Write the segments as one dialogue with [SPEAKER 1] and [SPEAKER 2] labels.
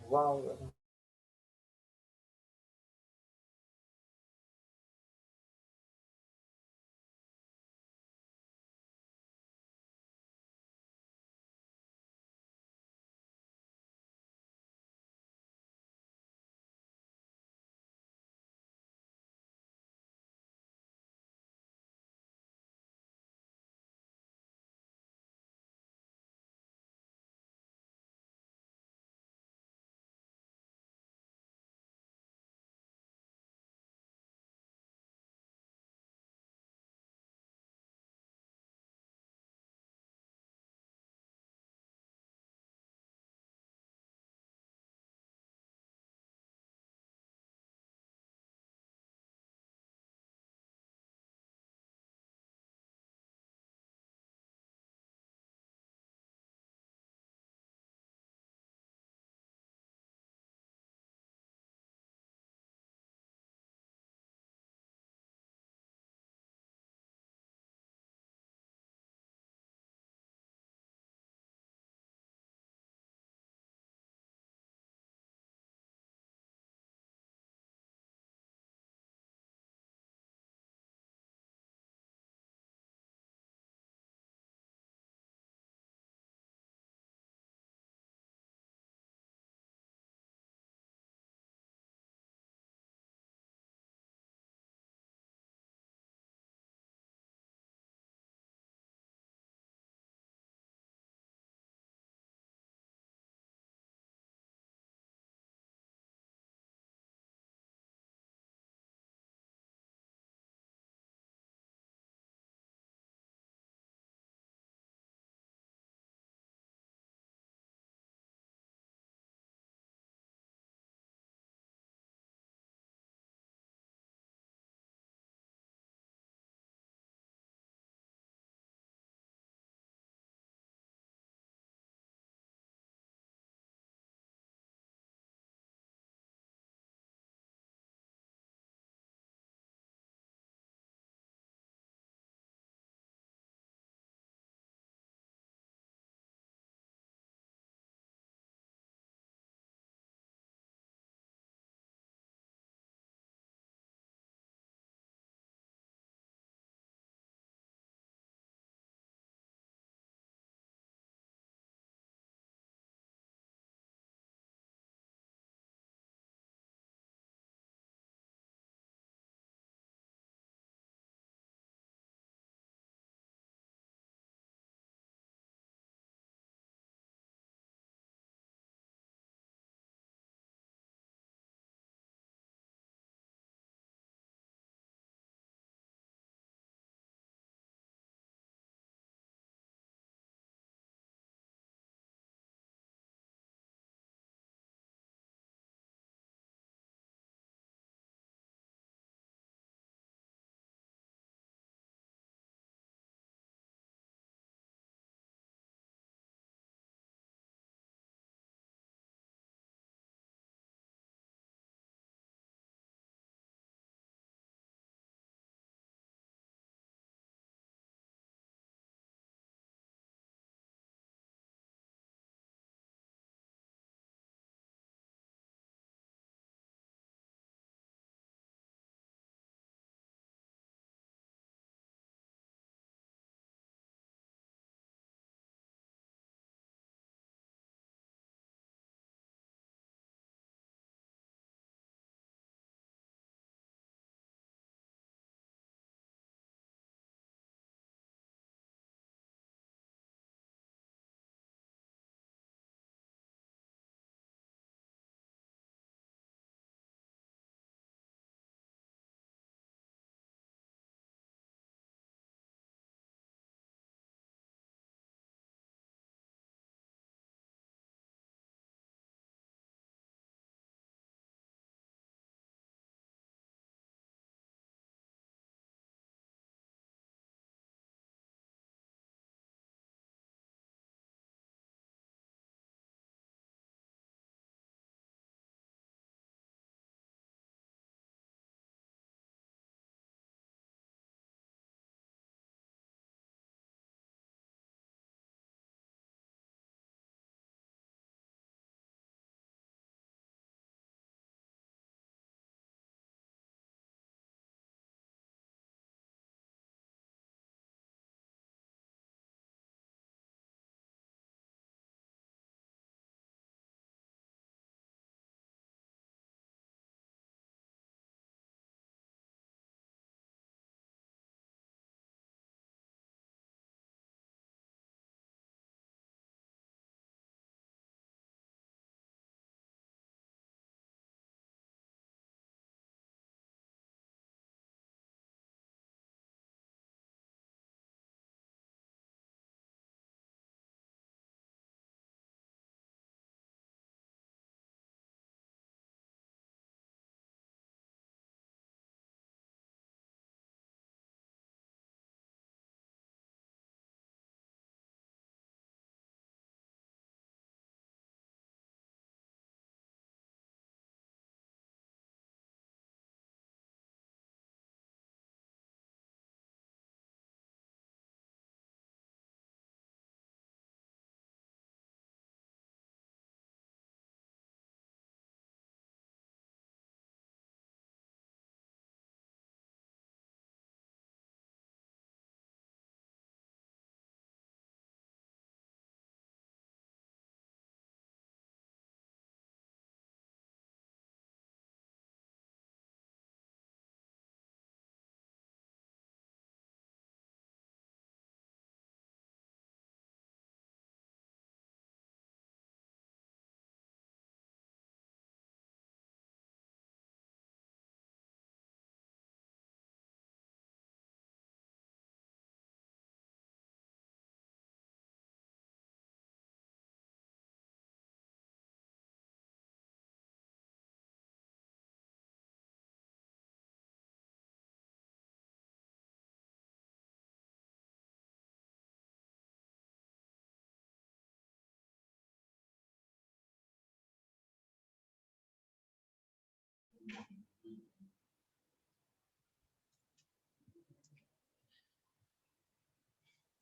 [SPEAKER 1] Wow.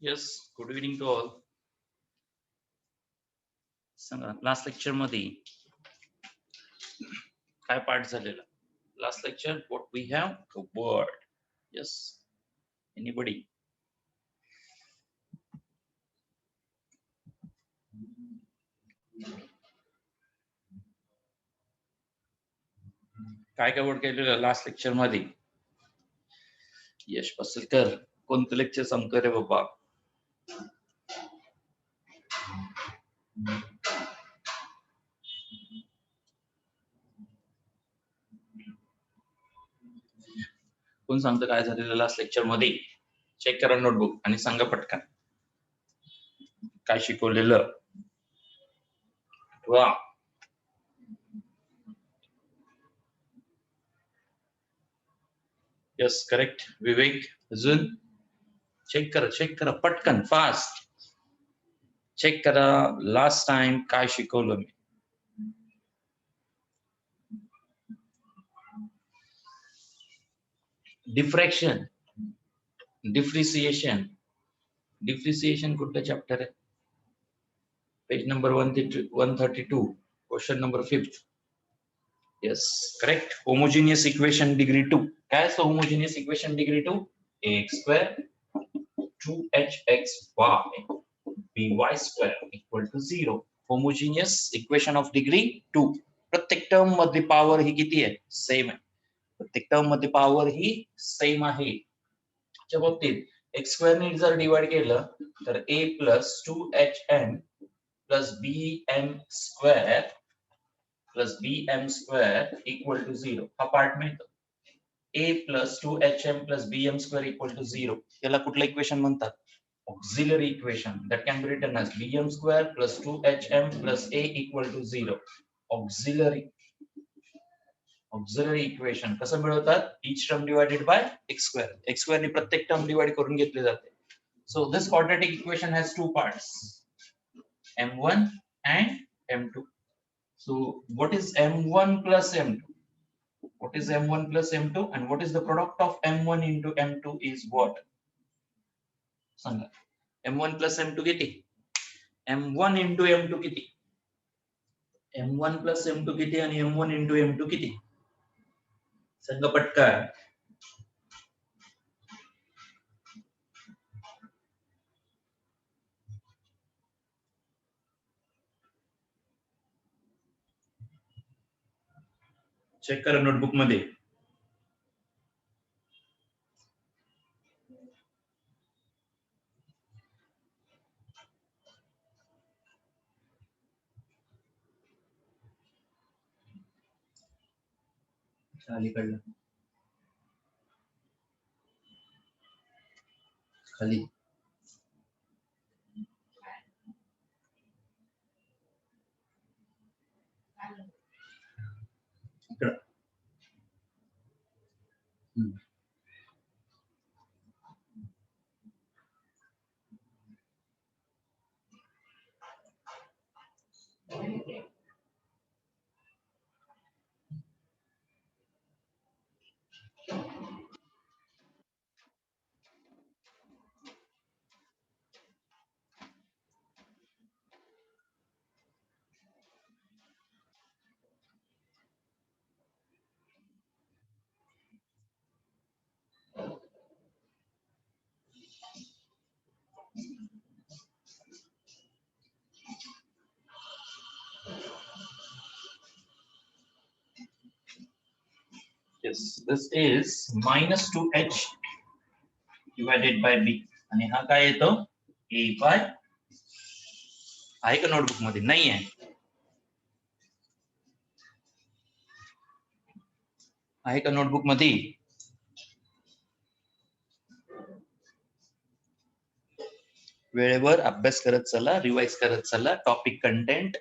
[SPEAKER 1] Yes, good evening to all. Sanga last lecture मध्ये काय part झालेला? Last lecture what we have a word. Yes, anybody? काय काय word केलेलं last lecture मध्ये? यश पसलकर कोणतं लेक्चर सांगतो रे बाबा? कोण सांगतं काय झालेलं लास्ट लेक्चर मध्ये? चेक करा नोटबुक आणि सांगा पटकन काय शिकवलेलं. वा, यस करेक्ट. विवेक अजून चेक करा पटकन फास्ट चेक करा. लास्ट टाइम काय शिकवलं मी? डिफ्रॅक्शन, डिफ्रिसिएशन कुठलं चॅप्टर आहे? Page number 132, question number 5. Yes correct. Homogeneous equation degree 2. काय असतं homogeneous equation degree 2? ax² 2hxy by² equal to 0. Homogeneous equation of degree 2. प्रत्येक टर्म मध्ये पॉवर ही किती आहे? सेम आहे. प्रत्येक टर्म मध्ये पॉवर ही सेम आहे. च्या बाबतीत x² ने जर डिवाइड केलं तर a plus 2hm plus bm² equal to 0 हा पार्ट मिळतो. a plus 2hm plus bm² equal to 0 याला कुठलं इक्वेशन म्हणतात? Auxiliary equation. That can be written as bm² plus 2hm plus a equal to 0. Auxiliary equation कसं मिळवतात? each term divided by x². x² ने प्रत्येक term divide करून घेतले जाते. So this quadratic equation has two parts, m1 and m2. So what is m1 plus m2? What is m1 plus m2 and what is the product of m1 into m2 is what? Sanga. m1 plus m2 किती? m1 into m2 किती? m1 plus m2 किती आणि m1 into m2 किती? सांगा पटकन. Check करा notebook मध्ये. अलीकडलं खाली इकडं. Yes, this is minus 2h divided by b. आणि हा काय येतो? a by. आहे का नोटबुक मध्ये? नाही आहे. आहे का नोटबुक मध्ये? वेळेवर अभ्यास करत चला, रिवाइज करत चला. टॉपिक कंटेंट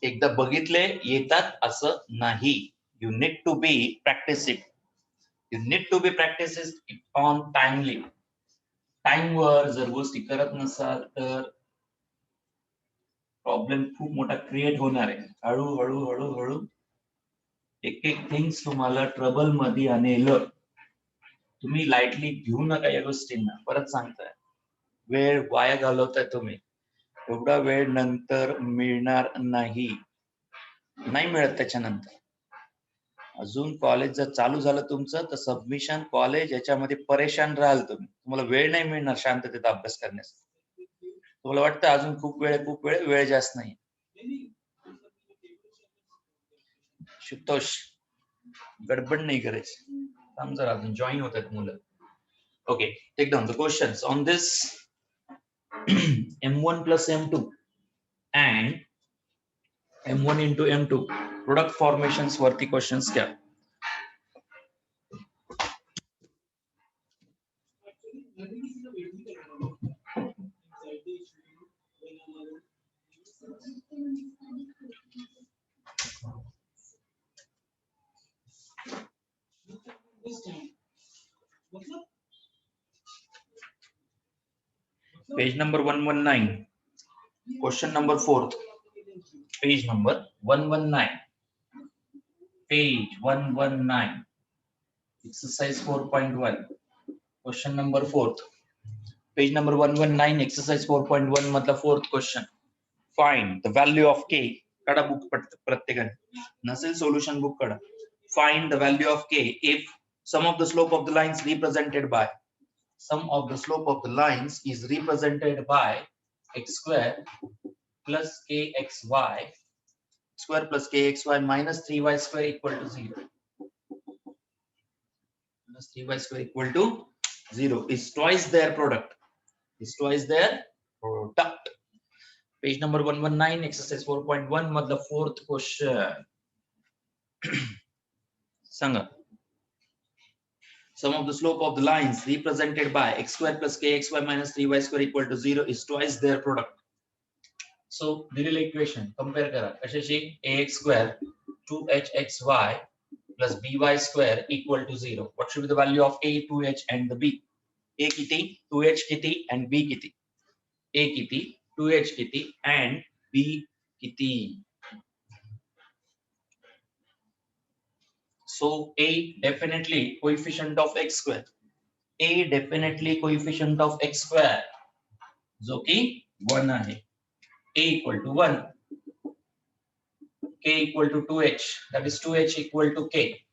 [SPEAKER 1] एकदा बघितले येतात असं नाही. You need to be practice it. You need to be practice it on timely. टाइमवर जर गोष्टी करत नसाल तर प्रॉब्लेम खूप मोठा क्रिएट होणार आहे. हळूहळू एक एक थिंग्स तुम्हाला ट्रबल मध्ये आणेल. तुम्ही लाईटली घेऊ नका या गोष्टींना. परत सांगताय, वेळ वाया घालवताय तुम्ही. एवढा वेळ नंतर मिळणार नाही, नाही मिळत त्याच्यानंतर. अजून कॉलेज जर चालू झालं तुमचं तर सबमिशन कॉलेज याच्यामध्ये परेशान राहाल तुम्ही. तुम्हाला वेळ नाही मिळणार शांततेत अभ्यास करण्यासाठी. तुम्हाला वाटतं अजून खूप वेळ, वेळ जास्त नाही. शुतोष, गडबड नाही करायची. थांब जरा, अजून जॉईन होत आहेत मुलं. Okay, take down the questions on this. M1 plus M2 and M1 into M2 product formations वरती questions क्या? Page number 119. Question number 4th. Page number 119. Page 119. Exercise 4.1. Question number 4th. Page number 119. Exercise 4.1 मतलब 4th question. Find the value of k. काढा book प्रत्येकाने. नसेल solution book काढा. Find the value of k if sum of the slope of the lines represented by is represented by x square plus kxy square plus kxy minus 3y square equal to 0. Minus 3y square equal to 0 is twice their product. Page number 119, exercise 4.1 मतलब 4th question. Sanga. Sum of the slope of the lines represented by x square plus kxy minus 3y square equal to 0 is twice their product. So दिलेलं equation compare करा. कशाशी? ax square 2hxy plus by square equal to 0. What should be the value of a, 2h and the b? A किती, 2h किती and b किती? A किती, 2h किती and b किती? So a definitely coefficient of x square. A definitely coefficient of x square जो की 1 आहे. A equal to 1, k equal to 2h, that is 2h equal to k.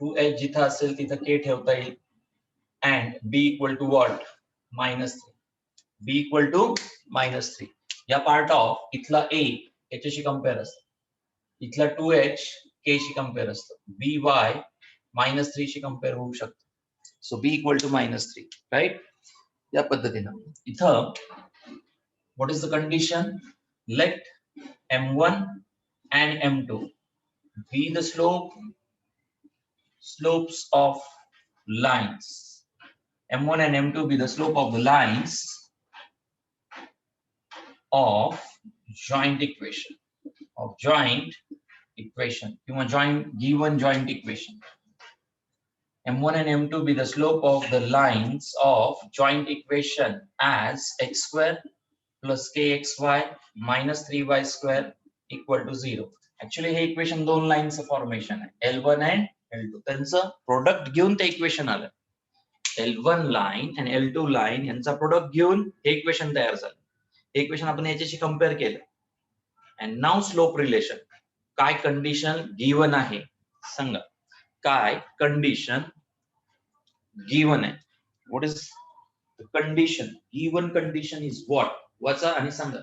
[SPEAKER 1] 2h जिथं असेल तिथं k ठेवता येईल. And b equal to what? -3. b equal to -3. या part of इथला a याच्याशी कंपेअर असतं. इथला 2h k शी कंपेअर असतं. by -3 शी कंपेअर होऊ शकतं. So b equal to -3, right? या पद्धतीनं इथं what is the condition? Let m1 and m2 be the slopes of lines. M1 and M2 be the slope of the lines of joint equation. Given joint equation. M1 and M2 be the slope of the lines of joint equation as x square plus kxy minus 3y square equal to 0. Actually हे equation दोन लाईनचं formation आहे, L1 and L2. त्यांचं product घेऊन ते equation आलं. L1 line आणि L2 line यांचा प्रोडक्ट घेऊन हे इक्वेशन तयार झालं. हे इक्वेशन आपण याच्याशी कंपेअर केलं. And now slope relation. काय कंडिशन गिवन आहे सांगा. काय कंडिशन गिवन आहे? What is the condition? Given condition is what? वाचा आणि सांगा.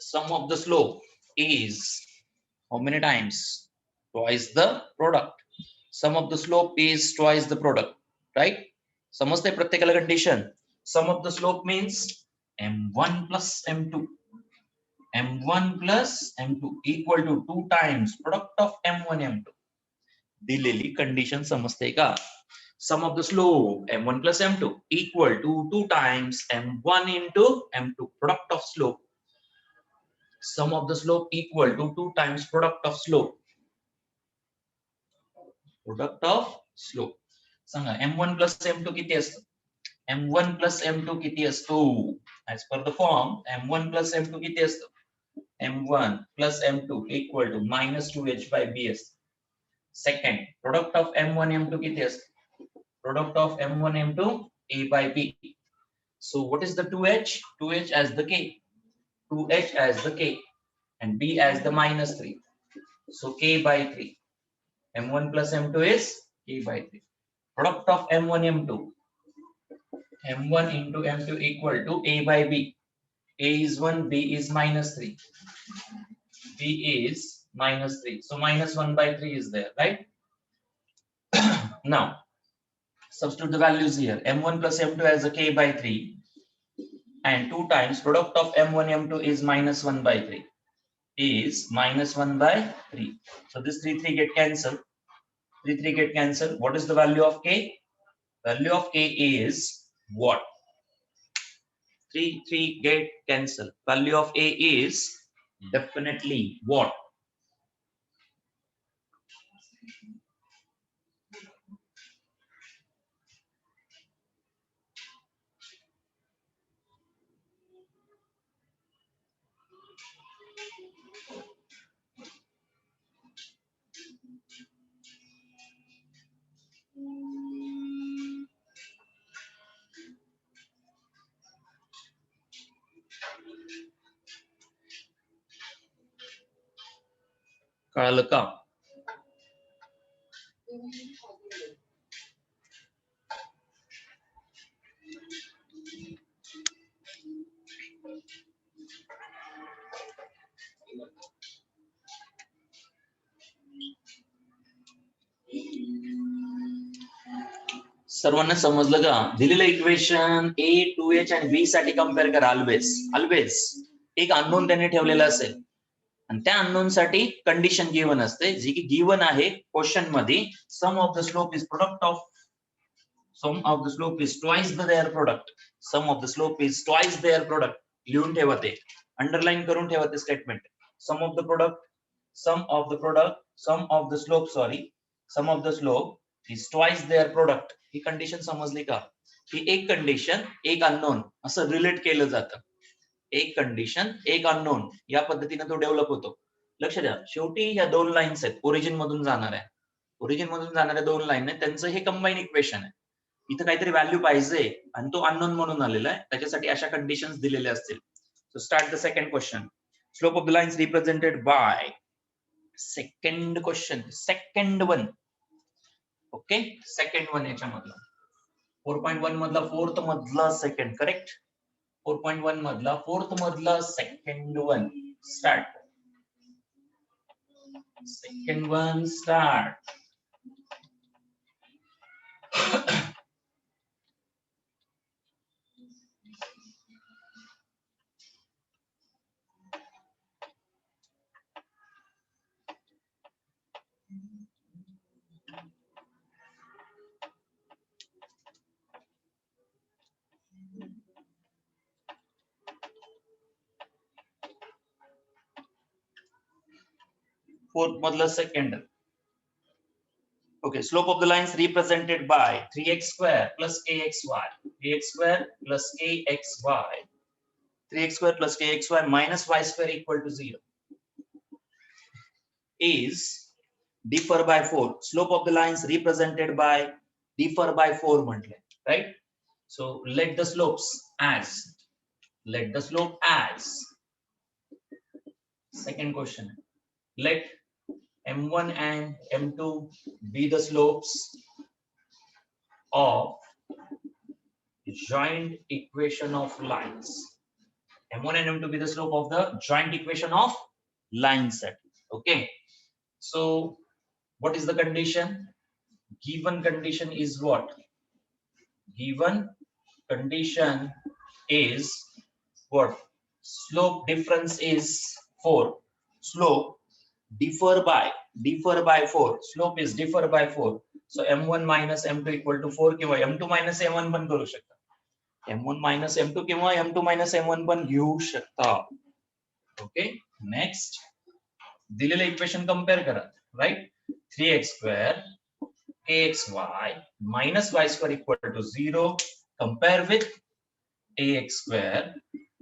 [SPEAKER 1] Sum of the slope is how many times? twice the product. Sum of the slope is twice the product, right? समजते प्रत्येकाला condition. Sum of the slope means m1 plus m2. m1 plus m2 equal to 2 times product of m1 m2. दिलेली condition समजते का? Sum of the slope m1 plus m2 equal to 2 times m1 into m2 product of slope. Sum of the slope equal to 2 times product of slope. Product of slope. Sanga m1 plus m2 किती असतं? m1 plus m2 किती असतो? As per the form m1 plus m2 किती असतं? m1 plus m2 equal to minus 2h by b असतं. Second, product of m1 m2 किती असतं? Product of m1 m2 a by b. So what is the 2h? 2h as the k. 2h as the k and b as the minus 3. So k by 3. m1 plus m2 is k by 3. Product of m1 m2. m1 into m2 equal to a by b. A is 1, b is minus 3. b is minus 3. So minus 1 by 3 is there, right? Now, substitute the values here. m1 plus m2 as a k by 3 and 2 times product of m1 m2 is minus 1 by 3 is minus 1 by 3. So this 3 get cancelled. 3 get cancelled. What is the value of k? Value of k is what? 3 get cancelled. Value of a is definitely what? कळलं का? सर्वांना समजलं का? दिलेलं equation a 2h आणि b साठी compare करा. Always एक अननोन त्याने ठेवलेला असेल आणि त्या अननोन साठी कंडिशन गिवन असते, जी की गिवन आहे क्वेश्चन मध्ये. Sum of the slope is product of sum of the slope is twice the their product. Sum of the slope is twice their product. लिहून ठेवा ते, अंडरलाइन करून ठेवा ते statement. Sum of the product, sum of the product, sum of the slope, sorry, sum of the slope is twice their product. ही condition समजली का? की एक कंडिशन एक अननोन असं रिलेट केलं जातं. एक कंडिशन एक अननोन या पद्धतीने तो डेव्हलप होतो. लक्ष द्या, शेवटी ह्या दोन लाईन्स आहेत ओरिजिन मधून जाणाऱ्या. ओरिजिन मधून जाणाऱ्या दोन लाईन आहेत, त्यांचं हे कंबाईन इक्वेशन आहे. इथं काहीतरी व्हॅल्यू पाहिजे आणि तो अननोन म्हणून आलेला आहे, त्याच्यासाठी अशा कंडिशन्स दिलेल्या असतील. So start the second question. Slope of the lines represented by. Second question, second one. Okay, second one याच्यामधला 4.1 मधला फोर्थ मधला सेकंड, करेक्ट. 4.1 मधला फोर्थ मधला second one. Start. Second one start. Fourth मधला second. Okay, slope of the lines represented by 3x square plus kxy. 3x square plus kxy. 3x square plus kxy minus y square equal to 0 is differ by 4. Slope of the lines represented by differ by 4 म्हटले, right? So let the slopes as. Let the slope as. Second question. Let m1 and m2 be the slopes of joint equation of lines. m1 and m2 be the slope of the joint equation of line set. Okay, so What is the condition? Given condition is what? Given condition is what? Slope difference is 4. Slope differ by 4. Slope is differ by 4. So m1 minus m2 equal to 4 किंवा m2 minus m1 पण करू शकता. m1 minus m2 किंवा m2 minus m1 पण घेऊ शकता. Okay, next दिलेलं equation compare करा, right? 3x square axy minus y square equal to 0 compare with ax square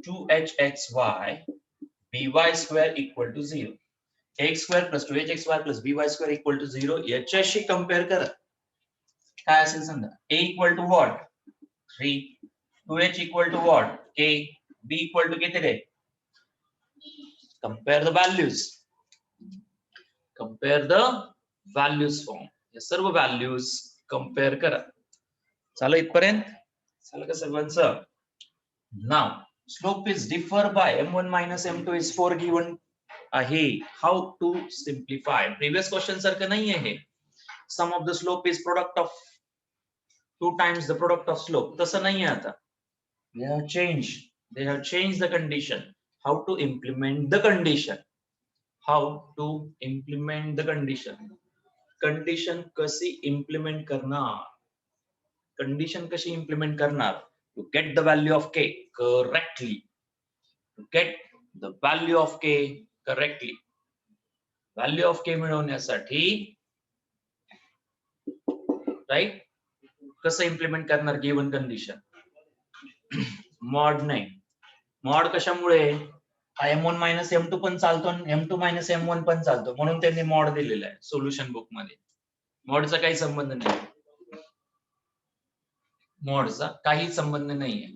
[SPEAKER 1] 2hxy by square equal to 0. ax square plus 2hxy plus by square equal to 0 याच्याशी compare करा. काय असेल समजा a equal to what? 3, 2h equal to what? k, b equal to किती रे? Compare the values. Compare the values form. या सर्व values compare करा. चालू इथपर्यंत? चालू का सर्वांचं? Now slope is differ by m1 minus m2 is 4 given आहे. How to simplify? Previous question सारखं नाही आहे हे. Sum of the slope is product of 2 times the product of slope. तसं नाही आहे आता. They have changed the condition. How to implement the condition? How to implement the condition? Condition कशी implement करणार? Condition कशी implement करणार? To get the value of k correctly. To get the value of k correctly. Value of k मिळवण्यासाठी right? कसं implement करणार given condition? mod नाही. mod कशामुळे? m1 minus m2 पण चालतो आणि m2 minus m1 पण चालतो म्हणून त्यांनी mod दिलेला आहे सोल्युशन बुक मध्ये. मॉडचा काही संबंध नाही. मॉडचा काही संबंध नाहीये.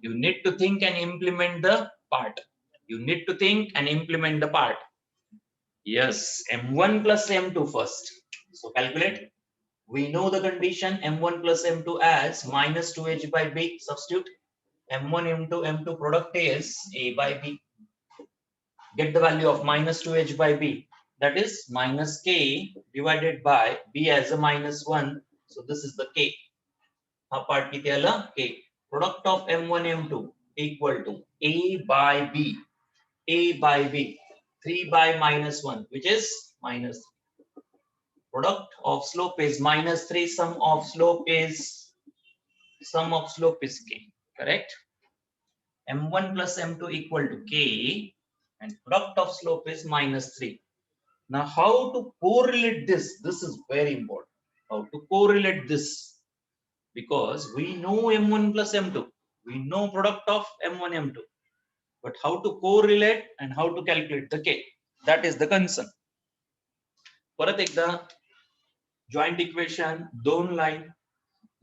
[SPEAKER 1] You need to think and implement the part. You need to think and implement the part. Yes, m1 plus m2 first. So calculate. We know the condition m1 plus m2 as minus 2h by b. Substitute m1 into m2 product is a by b. Get the value of minus 2h by b. That is minus k divided by b as a minus 1. So this is the k. हा part किती आला? k. Product of m1 m2 equal to a by b. a by b. 3 by minus 1 which is minus 3. Product of slope is minus 3. Sum of slope is k. Correct? m1 plus m2 equal to k and product of slope is minus 3. Now how to correlate this? This is very important. How to correlate this? Because we know m1 plus m2. We know product of m1 m2. But how to correlate and how to calculate the k? That is the concern. परत एकदा joint equation दोन line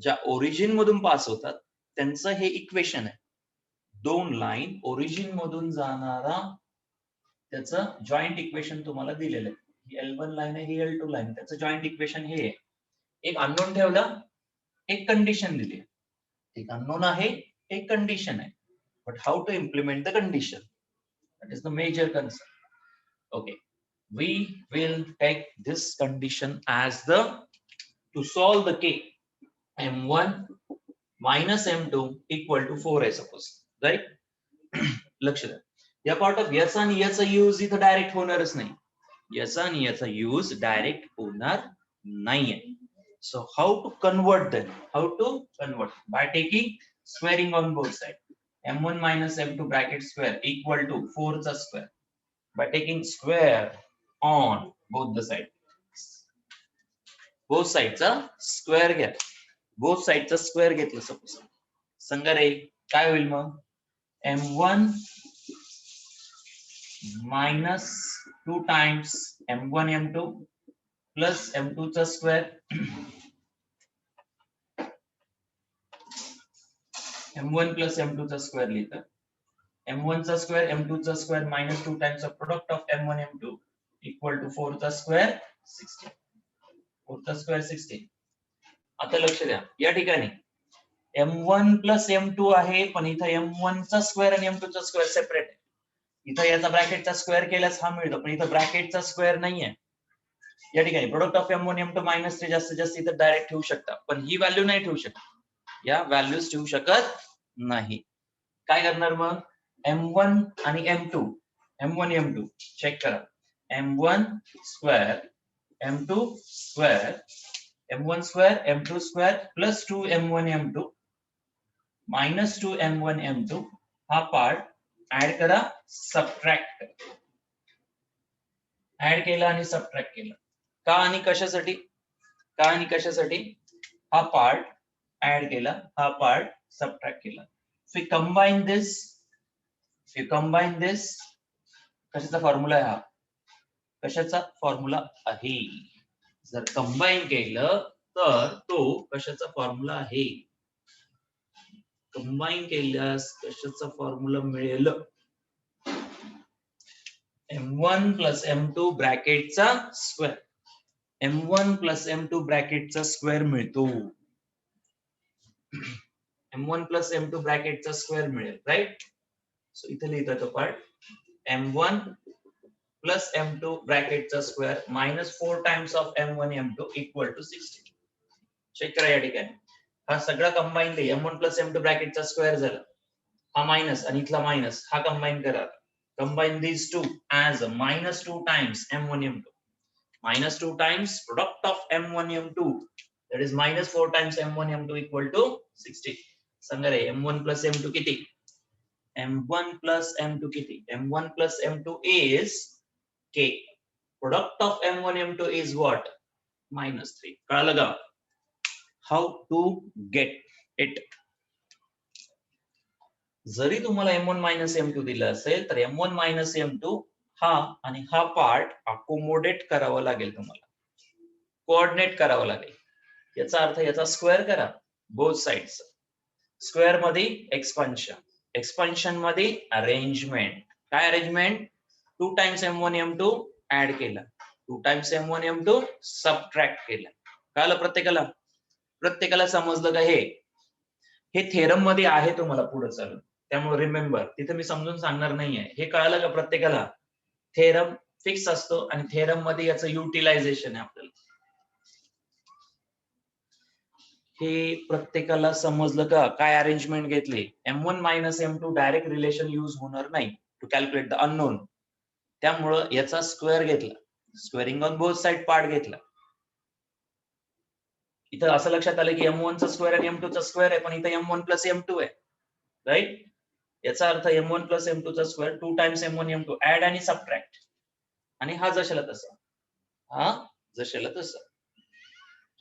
[SPEAKER 1] ज्या origin मधून पास होतात त्यांचं हे equation आहे. दोन line origin मधून जाणारा त्याचं जॉइंट इक्वेशन तुम्हाला दिलेलं आहे. ही L1 लाईन आहे, ही L2 लाईन. त्याचं जॉइंट इक्वेशन हे आहे. एक अननोन ठेवला, एक कंडिशन दिली. एक अननोन आहे, एक कंडिशन आहे. But how to implement the condition? That is the major concern. Okay, we will take this condition as the to solve the k. m1 minus m2 equal to 4 I suppose, right? लक्ष द्या. या part of याचा आणि याचा use इथं direct होणारच नाही. याचा आणि याचा यूज डायरेक्ट होणार नाहीये. So how to convert them? How to convert? By taking squaring on both sides. m1 minus m2 bracket square equal to 4 चा square. By taking square on both the sides. Both sides चा square घ्या. Both sides चा square घेतलं suppose. सांगा रे काय होईल मग? m1 minus 2 times m1 m2 plus m2 चा square m1 plus m2 चा square लिहितं. m1 चा square m2 चा square minus 2 times the product of m1 m2 equal to 4 चा square 16. 4 चा square 16. आता लक्ष द्या या ठिकाणी m1 plus m2 आहे पण इथं m1 चा square आणि m2 चा square सेपरेट आहे. इथं याचा ब्रॅकेटचा स्क्वेअर केल्यास हा मिळतो पण इथं ब्रॅकेटचा स्क्वेअर नाहीये. या ठिकाणी प्रोडक्ट ऑफ M1 M2 -3 जास्तीत जास्त इथं डायरेक्ट ठेवू शकता, पण ही व्हॅल्यू नाही ठेवू शकत, या व्हॅल्यूज ठेवू शकत नाही. काय करणार मग M1 आणि M2 चेक करा. M1 square M2 square M1 square M2 square plus 2 M1 M2 minus 2 M1 M2 हा पार्ट ऍड करा, सबट्रॅक्ट ऍड केला आणि सबट्रॅक्ट केला. का आणि कशासाठी? हा पार्ट ऍड केला, हा पार्ट सबट्रॅक्ट केला. If you combine this, कशाचा फॉर्म्युला आहे हा? कशाचा फॉर्म्युला आहे? जर कंबाईन केलं तर तो कशाचा फॉर्म्युला आहे? कंबाईन केल्यास कशाचा फॉर्म्युला मिळेल? M1 प्लस M2 ब्रॅकेटचा स्क्वेअर. M1 प्लस M2 ब्रॅकेटचा स्क्वेअर मिळतो. M1 प्लस M2 ब्रॅकेटचा स्क्वेअर मिळेल, राईट? सो इथे लिहितो तो पार्ट M1 प्लस M2 ब्रॅकेटचा square minus 4 times of M1 M2 equal to 16. Check करा या ठिकाणी हा सगळा कंबाईन M1 प्लस M2 ब्रॅकेटचा स्क्वेअर झाला, हा मायनस आणि इथला मायनस हा कंबाईन करा. Combine these two as minus 2 times M1 M2. Minus 2 times product of M1 M2, that is minus 4 times M1 M2 equal to 60. सांगा रे M1 plus M2 किती? M1 plus M2 किती? M1 plus M2 is K. Product of M1 M2 is what? Minus 3. कळालं का? How to get it? जरी तुम्हाला M1 minus M2 दिलं असेल तर M1 minus M2 हा आणि हा पार्ट अकोमोडेट करावा लागेल, तुम्हाला कोऑर्डिनेट करावा लागेल. याचा अर्थ याचा स्क्वेअर करा बोथ साइड्स. स्क्वेअर मध्ये एक्सपान्शन मध्ये अरेंजमेंट. काय arrangement? 2 times M1 M2 add केला, 2 टाइम्स M1 M2 सबट्रॅक्ट केला. कळलं प्रत्येकाला समजलं का? हे थेरम मध्ये आहे तुम्हाला पुढे चालून, त्यामुळे रिमेंबर तिथे मी समजून सांगणार नाहीये. हे कळालं का प्रत्येकाला? थेरम फिक्स असतो आणि थेरम मध्ये याचं युटिलायझेशन आहे आपल्याला. हे प्रत्येकाला समजलं का? काय अरेंजमेंट घेतली? M1 minus M2 direct relation use होणार नाही टू कॅल्क्युलेट द अननोन, त्यामुळं याचा स्क्वेअर घेतला, squaring on both side part घेतला. इथं असं लक्षात आलं की M1 चा स्क्वेअर आणि M2 चा स्क्वेअर आहे, पण इथं M1 प्लस M2 आहे, राईट? याचा अर्थ M1 प्लस M2 चा square 2 times M1 M2 add आणि सबट्रॅक्ट, आणि हा जशाला तसा,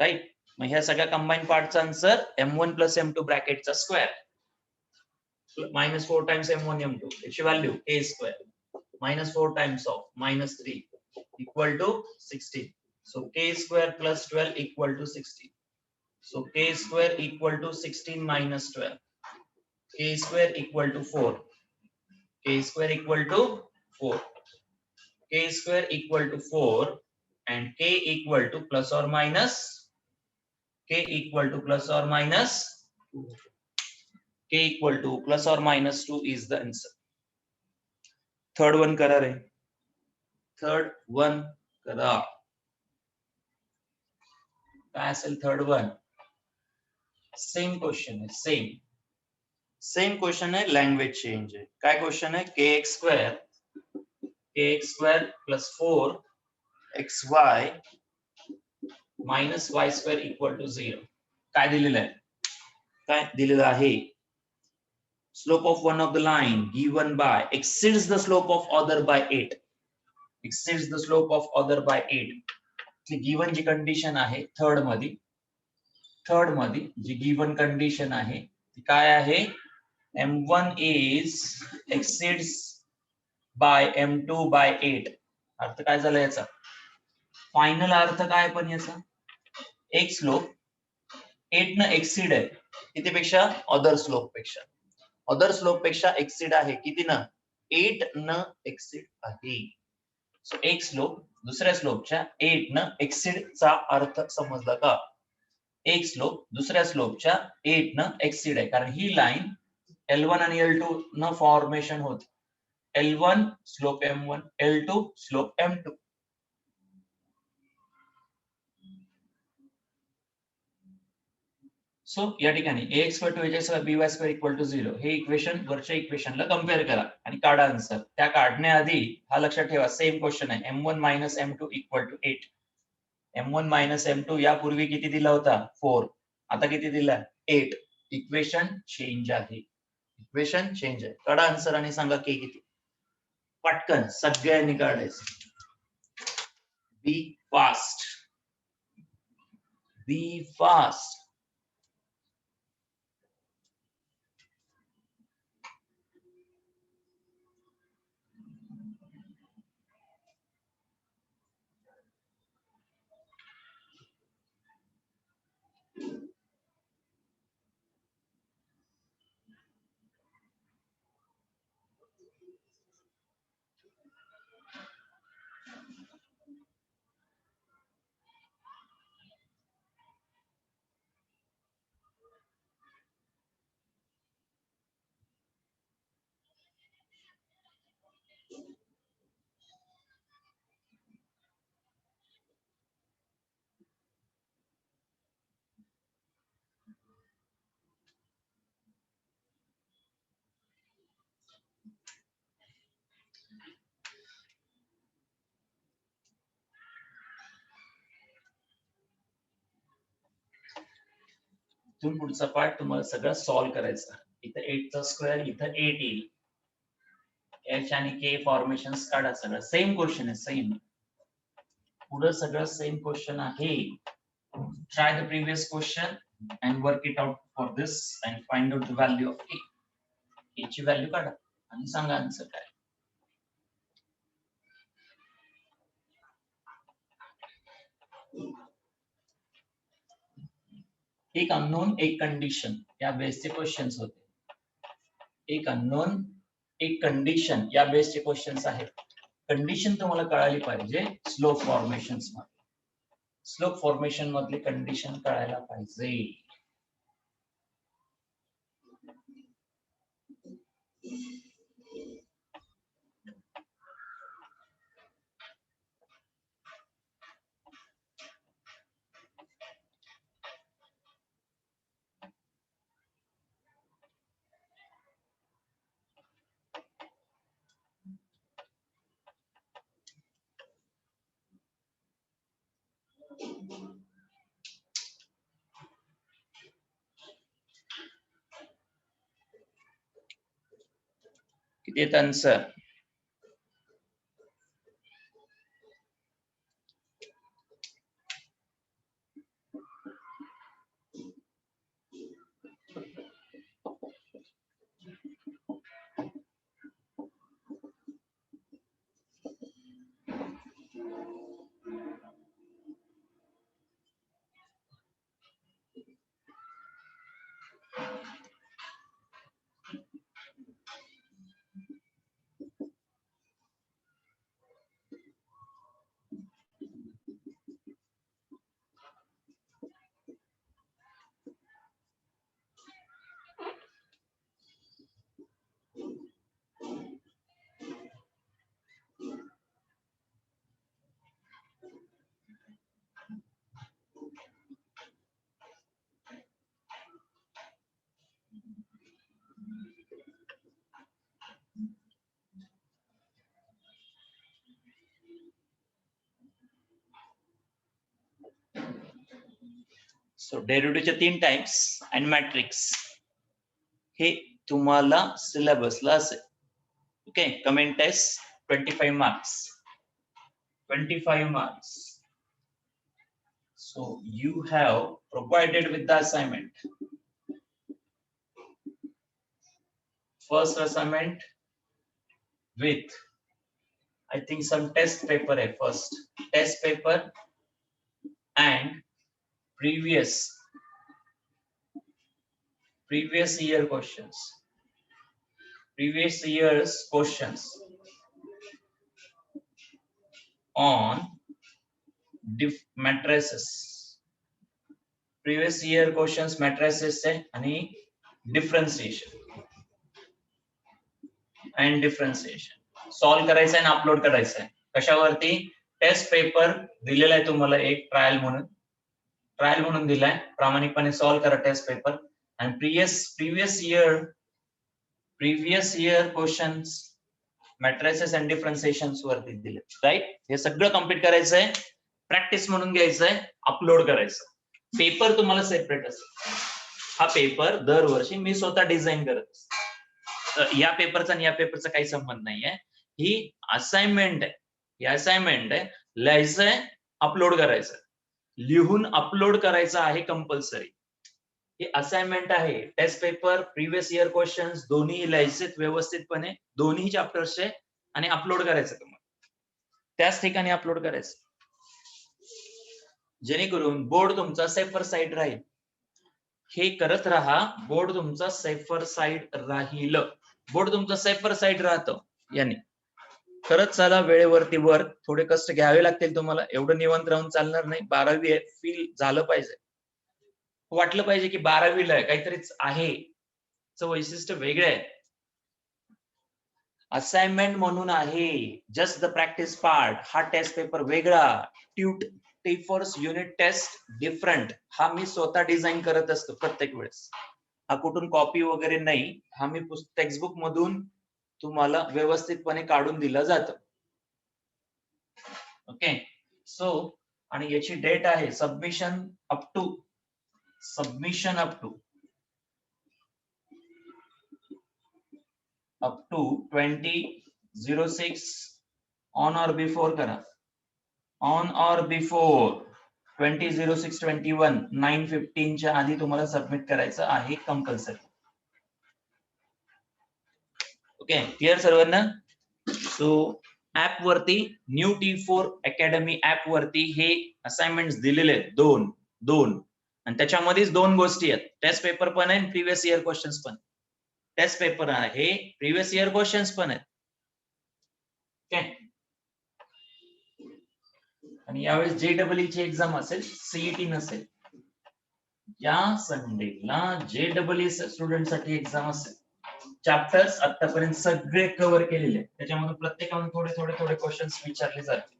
[SPEAKER 1] राईट? मग ह्या सगळ्या कंबाईन पार्टचा आन्सर M1 प्लस M2 ब्रॅकेटचा square minus 4 times M1 M2, याची value a square minus 4 times of minus 3 equal to 16. So k square plus 12 equal to 16. So k square equal to 16 minus 12. K square equal to 4. K square equal to 4. K square equal to 4 and k equal to plus or minus. K equal to plus or minus 2. K equal to plus or minus 2 is the answer. Third one करा रे. Third one करा. काय असेल third one? Same question आहे, same question आहे, language change आहे. काय question आहे? kx square plus 4xy minus y square equal to 0. काय दिलेलं आहे? Slope of one of the line given by exceeds the slope of other by 8. Exceeds the slope of other by 8. Given जी condition आहे third मध्ये जी given condition आहे ती काय आहे? M1 is exceeds by M2 by 8. अर्थ काय झाला याचा? फायनल अर्थ काय पण याचा? एक स्लोप 8 न एक्सीड आहे किती पेक्षा? अदर स्लोप पेक्षा एक्सीड आहे किती न? 8 न एक्सीड आहे. सो एक स्लोप दुसऱ्या स्लोपच्या 8 न एक्सीड चा अर्थ समजला का? एक स्लोप दुसऱ्या स्लोपच्या 8 न एक्सीड आहे, कारण ही लाईन L1 आणि L2 न फॉर्मेशन होते. L1 slope M1, L2 slope M2. सो या ठिकाणी ax square two h square b y square equal to 0 हे इक्वेशन वरच्या इक्वेशनला कम्पेअर करा आणि काढा आन्सर. त्या काढण्याआधी हा लक्षात ठेवा सेम क्वेश्चन आहे m1 minus m2 equal to 8. m1 minus m2 यापूर्वी किती दिला होता 4. आता किती दिला 8. इक्वेशन चेंज आहे. इक्वेशन चेंज आहे. काढा आन्सर आणि सांगा k किती. पटकन सगळ्यांनी काढायचं. Be fast. Be fast. इथून पुढचा पार्ट तुम्हाला सगळं सॉल्व्ह करायचा. इथं 8 चा स्क्वेअर इथं 8 येईल. एच आणि के फॉर्मेशन्स काढा. सगळं सेम क्वेश्चन आहे. सेम पुढे सगळं सेम क्वेश्चन आहे. Try the previous question and work it out for this and find out the value of a. a ची व्हॅल्यू काढा आणि सांगा आन्सर काय. एक अननोन एक कंडिशन या बेसचे क्वेश्चन्स होते. एक अननोन एक कंडिशन या बेसचे क्वेश्चन्स आहेत. कंडिशन तुम्हाला कळाली पाहिजे स्लोप फॉर्मेशन्स मध्ये. स्लोप फॉर्मेशन मधली कंडिशन कळायला पाहिजे. किती आहेत आन्सर. सो डेरिव्हेटिव्हचे 3 टाइप्स अँड मॅट्रिक्स हे तुम्हाला सिलेबसला असेल. Okay. Comment test 25 marks. 25 marks. So you have provided with the assignment. First assignment with I think some test paper hai first. Test paper and previous year questions. Previous year's questions on matrices. Previous year questions matrices है आणि differentiation and differentiation solve करायचं आणि upload करायचं आहे. कशावरती test paper दिलेला आहे तुम्हाला एक ट्रायल म्हणून. ट्रायल म्हणून दिलाय, प्रामाणिकपणे सॉल्व्ह करा टेस्ट पेपर. आणि previous year questions matrices and differentiations वरती दिले, राईट. हे सगळं कम्प्लीट करायचंय, प्रॅक्टिस म्हणून घ्यायचंय, अपलोड करायचं. पेपर तुम्हाला सेपरेट असेल. हा पेपर दरवर्षी मी स्वतः डिझाईन करत असतो. या पेपरचा आणि या पेपरचा काही संबंध नाहीये. ही असाइनमेंट आहे, ही असाइनमेंट आहे, लिहायचंय, अपलोड करायचं. लिहून अपलोड करायचं आहे कंपल्सरी. ही असाइनमेंट आहे. Test paper, previous year questions दोन्ही लिहायचे व्यवस्थितपणे, दोन्ही चॅप्टर्सचे, आणि अपलोड करायचं तुम्हाला. त्याच ठिकाणी अपलोड करायचं, जेणेकरून बोर्ड तुमचा सेफर साईड राहील. हे करत राहा, बोर्ड तुमचा सेफर साईड राहील. बोर्ड तुमचा सेफर साईड राहतो याने. करत चला वेळेवरती वर्क. थोडे कष्ट घ्यावे लागतील तुम्हाला, एवढं निवांत राहून चालणार नाही. 12वी आहे, फील झालं पाहिजे, वाटलं पाहिजे की 12वीला आहे, काहीतरीच आहे, वैशिष्ट्य वेगळे आहे. असाइनमेंट म्हणून आहे, जस्ट द प्रॅक्टिस पार्ट. हा टेस्ट पेपर वेगळा, टेफर्स युनिट टेस्ट डिफरंट. हा मी स्वतः डिझाईन करत असतो प्रत्येक वेळेस. हा कुठून कॉपी वगैरे नाही, हा मी टेक्स्टबुक मधून तुम्हाला व्यवस्थितपणे काढून दिलं जातं. ओके. सो, आणि याची डेट आहे submission up to 20/06 on or before करा. ऑन ऑर बिफोर 20/06/21 9:15 च्या आधी तुम्हाला सबमिट करायचं आहे कंपल्सरी. ओके, क्लिअर सर्वांना? सो ऍप वरती, न्यू T4 अकॅडमी ऍप वरती हे असाइनमेंट दिलेले आहेत, दोन, आणि त्याच्यामध्येच दोन गोष्टी आहेत. टेस्ट पेपर पण आहे, प्रिव्हियस इयर क्वेश्चन्स पण. टेस्ट पेपर आहे, प्रिव्हियस इयर क्वेश्चन्स पण आहेत. ओके. आणि यावेळेस JEE ची एक्झाम असेल, CET नसेल. या संडेला JEE स्टुडंट साठी एक्झाम असेल. चॅप्टर्स आतापर्यंत सगळे कव्हर केलेले, त्याच्यामध्ये प्रत्येकाने थोडे क्वेश्चन्स विचारले जातील.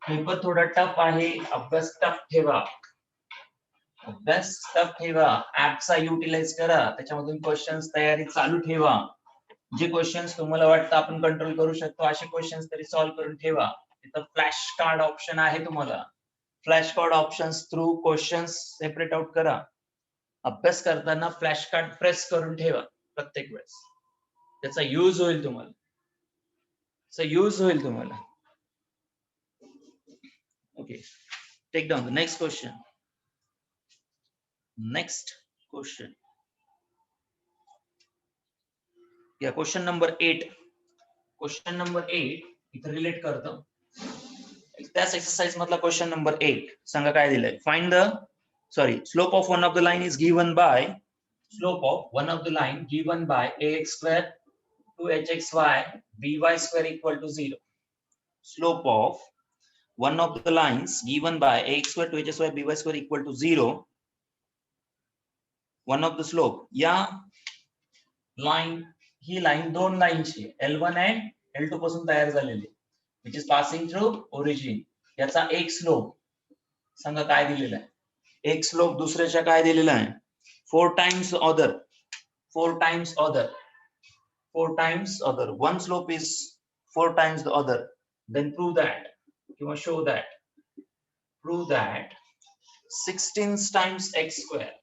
[SPEAKER 1] पेपर थोडा टफ आहे, अभ्यास टफ ठेवा. ऍपचा युटिलाइज करा, त्याच्यामधून क्वेश्चन्स तयारी चालू ठेवा. जे क्वेश्चन्स तुम्हाला वाटतं आपण कंट्रोल करू शकतो असे क्वेश्चन्स तरी सॉल्व्ह करून ठेवा. तिथं फ्लॅश कार्ड ऑप्शन आहे तुम्हाला. Flash card options through questions separate out करा. अभ्यास करताना फ्लॅश कार्ड प्रेस करून ठेवा प्रत्येक वेळेस. त्याचा यूज होईल तुम्हाला. Okay, take down the next question. या क्वेश्चन नंबर 8. क्वेश्चन नंबर 8 इथे रिलेट करतो. त्याच एक्सरसाइज मधला क्वेश्चन नंबर 8. सांगा काय दिलंय. Find the slope of one of the line is given by ax square 2hxy by square equal to 0. Slope of one of the lines given by ax square 2hxy by square equal to 0. One of the slope. या line, ही line दोन लाईनची L1 and L2 पासून तयार झालेली, which is passing through origin. याचा एक slope सांगा काय दिलेला आहे. एक स्लोप दुसऱ्याच्या काय दिलेला आहे. 4 times other. One slope is 4 times the other. Then prove that किंवा show that 16 times x square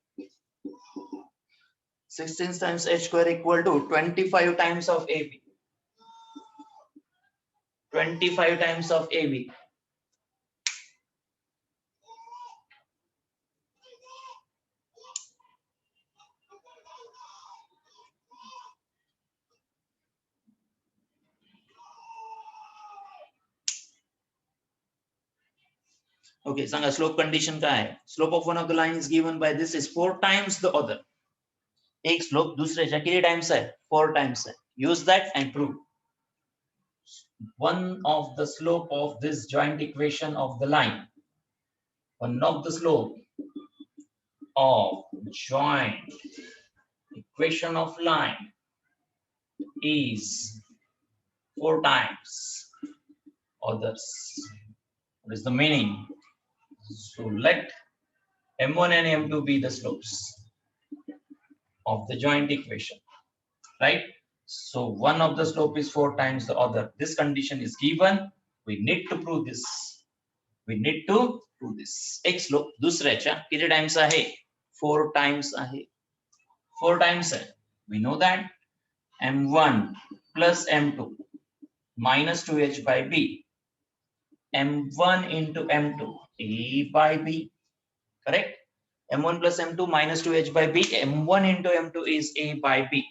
[SPEAKER 1] 16 times h square equal to 25 times of AB. 25 times of AB. Okay, Sanga slope condition काय आहे. Slope of one of the line is given by this is 4 times the other. एक slope दुसऱ्याच्या किती times आहे. 4 times आहे. Use that and prove. One of the slope of this joint equation of the line. One of the slope of joint equation of line is 4 times others. What is the meaning? So let M1 and M2 be the slopes of the joint equation, right? So one of the slope is 4 times the other. This condition is given. We need to prove this. We need to prove this. एक slope दुसऱ्याच्या किती times आहे? 4 times आहे. 4 times आहे. We know that M1 plus M2 minus 2h by b. M1 into M2 a by b. Correct? M1 plus M2 minus 2h by b. M1 into M2 is a by b.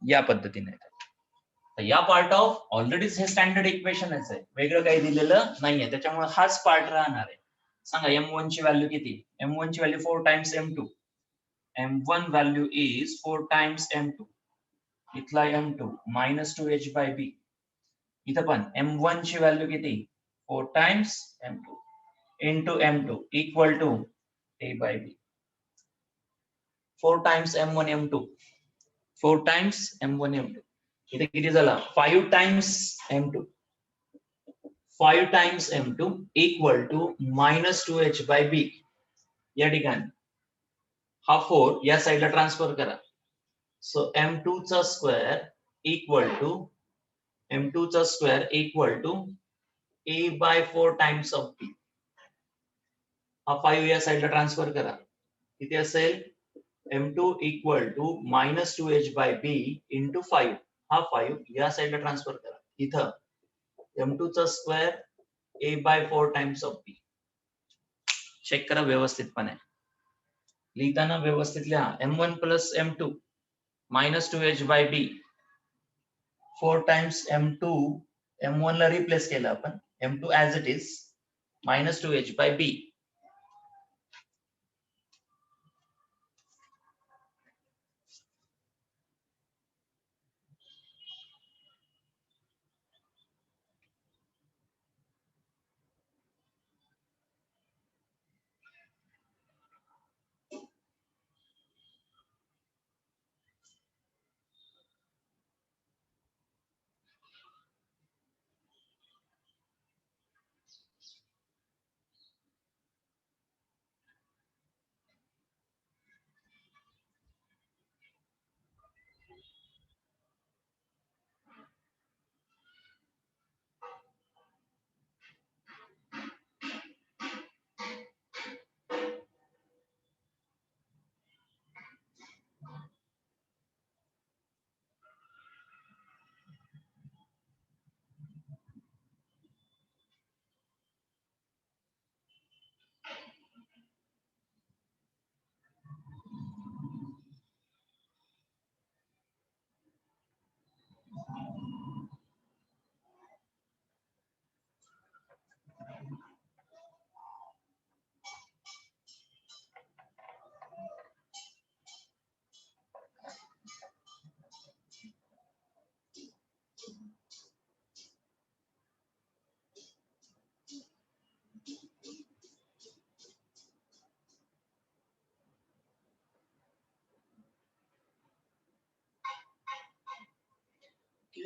[SPEAKER 1] या पद्धतीने तर या part of ऑलरेडीच हे standard equation आहे, वेगळं काही दिलेलं नाहीये, त्याच्यामुळे हाच पार्ट राहणार आहे. सांगा M1 ची व्हॅल्यू किती? M1 ची value 4 times M2. M1 value is 4 times M2. इथला M2 minus 2h by b. इथं पण M1 ची व्हॅल्यू किती? 4 times M2 into M2 equal to a by b. 4 times M1 M2. 4 times M1 M2. इथे किती झाला? 5 times M2. 5 times M2 equal to minus 2h by b. या ठिकाणी हा 4 या साईडला ट्रान्सफर करा. सो M2 चा स्क्वेअर equal to M2 चा square equal to a by 4 times of b. हा 5 या साईडला ट्रान्सफर करा. किती असेल? M2 equal to minus 2h by b into 5. हा 5 या साईडला ट्रान्सफर करा. इथं M2 चा square a by 4 times of b. Check करा व्यवस्थितपणे. लिहिताना व्यवस्थित लिहा. M1 plus M2 minus 2h by b. 4 times M2 M1 La replace केलं आपण. M2 as it is minus 2h by b.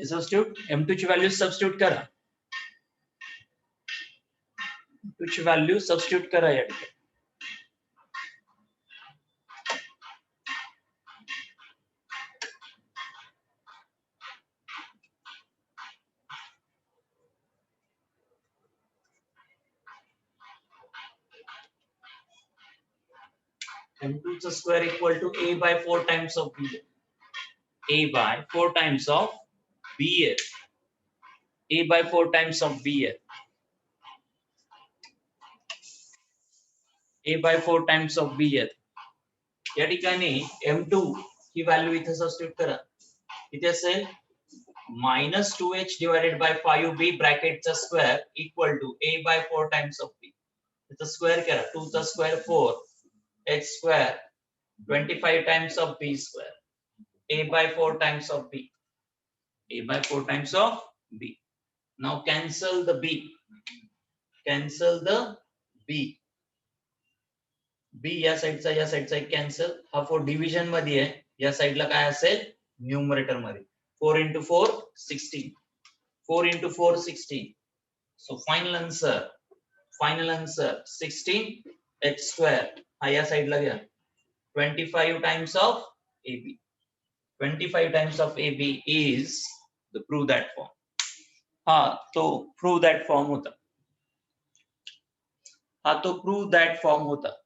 [SPEAKER 1] Substitute M2 ची व्हॅल्यू सबस्टिट्यूट करा. M2 ची व्हॅल्यू सबस्टिट्यूट करा या ठिकाणी. M2 चा square equal to a by 4 times of b. A by 4 times of b. A by 4 times of b. A by 4 times of b. या ठिकाणी M2 ही value इथे substitute करा. किती असेल? minus 2h divided by 5b ब्रॅकेटचा square equal to a by 4 times of b. इथं square करा. 2 चा स्क्वेअर 4, h square 25 times of b square. A by 4 times of b. A by 4 times of b. Now cancel the b. Cancel the b. b या साईडचा cancel. हा 4 division मध्ये आहे. या साईडला काय असेल? न्यूमरेटर मध्ये. 4 into 4 16. 4 into 4 16. So final answer 16 h square हा या साइडला घ्या 25 times of AB 25 times of AB is the prove that form हा तो prove that form होता हा तो prove that form होता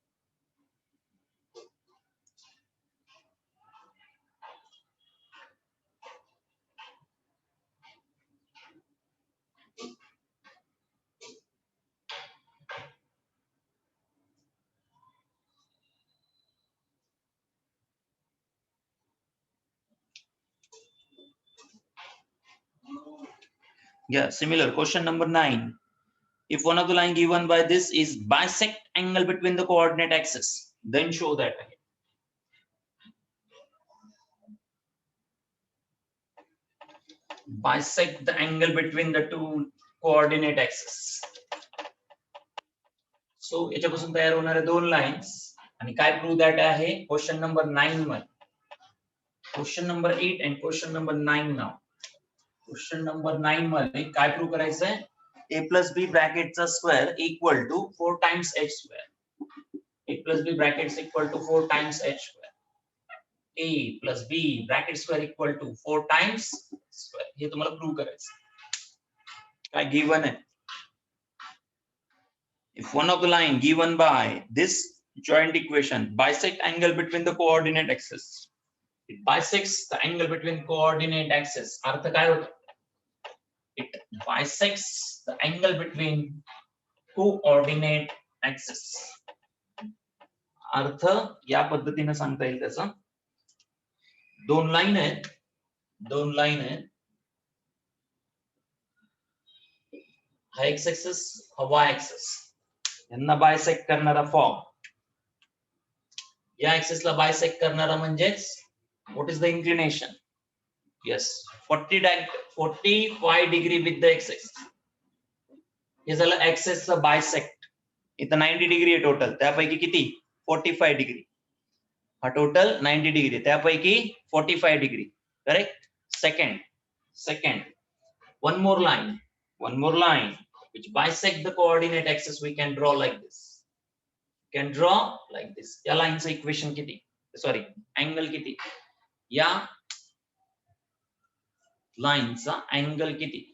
[SPEAKER 1] Yeah, similar. Question number 9. If one of the line given by this is bisect angle between the coordinate axis, then show that. Bisect the angle between the two coordinate axes. So याच्यापासून तयार होणारे दोन lines आणि काय prove that आहे question number 9 मध्ये. Question number 8 and question number 9 नाव. Question number 9 मध्ये काय प्रूव्ह करायचं आहे a plus b ब्रॅकेटचा square equal to 4 times h square. a plus b brackets equal to 4 times h square. a plus b bracket square equal to 4 times square. हे तुम्हाला prove करायचं काय given आहे. If one of the line given by this joint equation bisect angle between the coordinate axis, it bisects the angle between coordinate axis. अर्थ काय होतो? It bisects the angle between coordinate axis. अर्थ या पद्धतीने सांगता येईल त्याचा. दोन line आहेत हा एक्स ऍक्सिस हा वाय ऍक्सिस यांना बायसेक्ट करणारा फॉर्म या ऍक्सिसला बायसेक्ट करणारा म्हणजेच what is the inclination. Yes 45 degree with the X axis. हे झालं ऍक्सिसचं बायसेक्ट. इथं 90 डिग्री आहे टोटल त्यापैकी किती 45 डिग्री. हा टोटल 90 डिग्री त्यापैकी 45 degree correct. Second one more line which bisect the coordinate axis we can draw like this. या लाईनचं इक्वेशन किती सॉरी अँगल किती या लाईनचा अँगल किती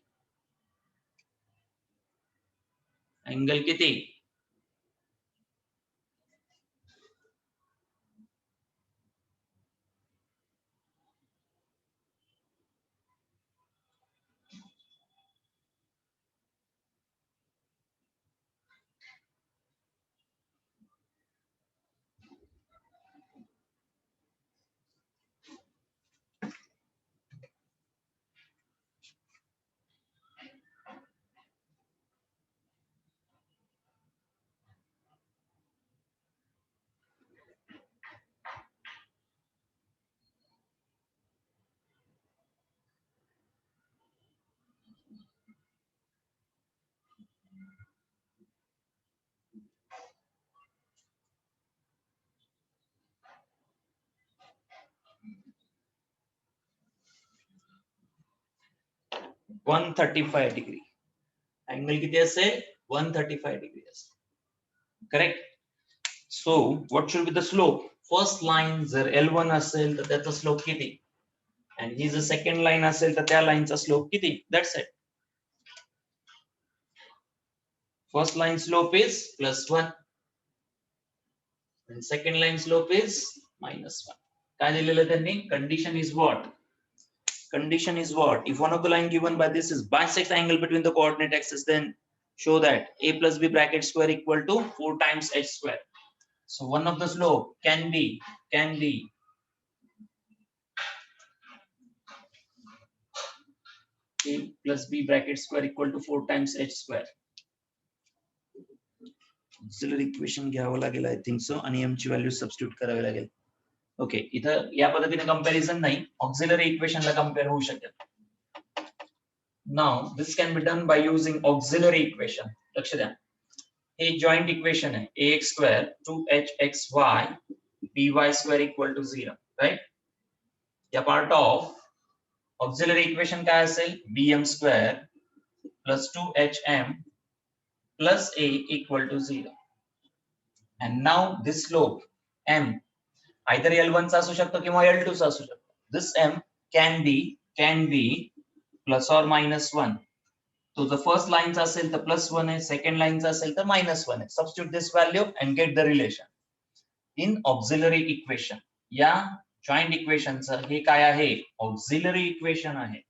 [SPEAKER 1] 135 डिग्री. अँगल किती असेल 135 डिग्री असेल correct. So what should be the slope. First line जर L1 असेल तर त्याचा स्लोप किती आणि ही जर सेकंड लाईन असेल तर त्या लाईनचा स्लोप किती. That's it. First line slope is +1 and second line slope is -1. काय दिलेलं त्यांनी condition is what if one of the line given by this is bisect angle between the coordinate axis then show that a plus b bracket square equal to 4 times h square. So one of the slope can be a plus b bracket square equal to 4 times h square. Auxiliary equation घ्यावं लागेल I think so आणि m ची value substitute करावी लागेल. Okay इथं या पद्धतीने comparison नाही ऑक्सिलरी इक्वेशनला कंपेअर होऊ शकेल. Now this can be done by using auxiliary equation. लक्ष द्या हे जॉइंट इक्वेशन आहे ax square 2hxy by square equal to 0 right. या पार्ट ऑफ ऑक्सिलरी इक्वेशन काय असेल bm square plus 2hm plus a equal to 0. and now this slope m either L1 चा असू शकतो किंवा L2 चा असू शकतो. This m can be plus or minus 1. तो जर फर्स्ट लाईनचा असेल तर +1 आहे, सेकंड लाईनचा असेल तर -1 आहे. Substitute this value and get the relation. In auxiliary equation, या जॉइंट इक्वेशनचं हे काय आहे? ऑक्झिलरी इक्वेशन आहे.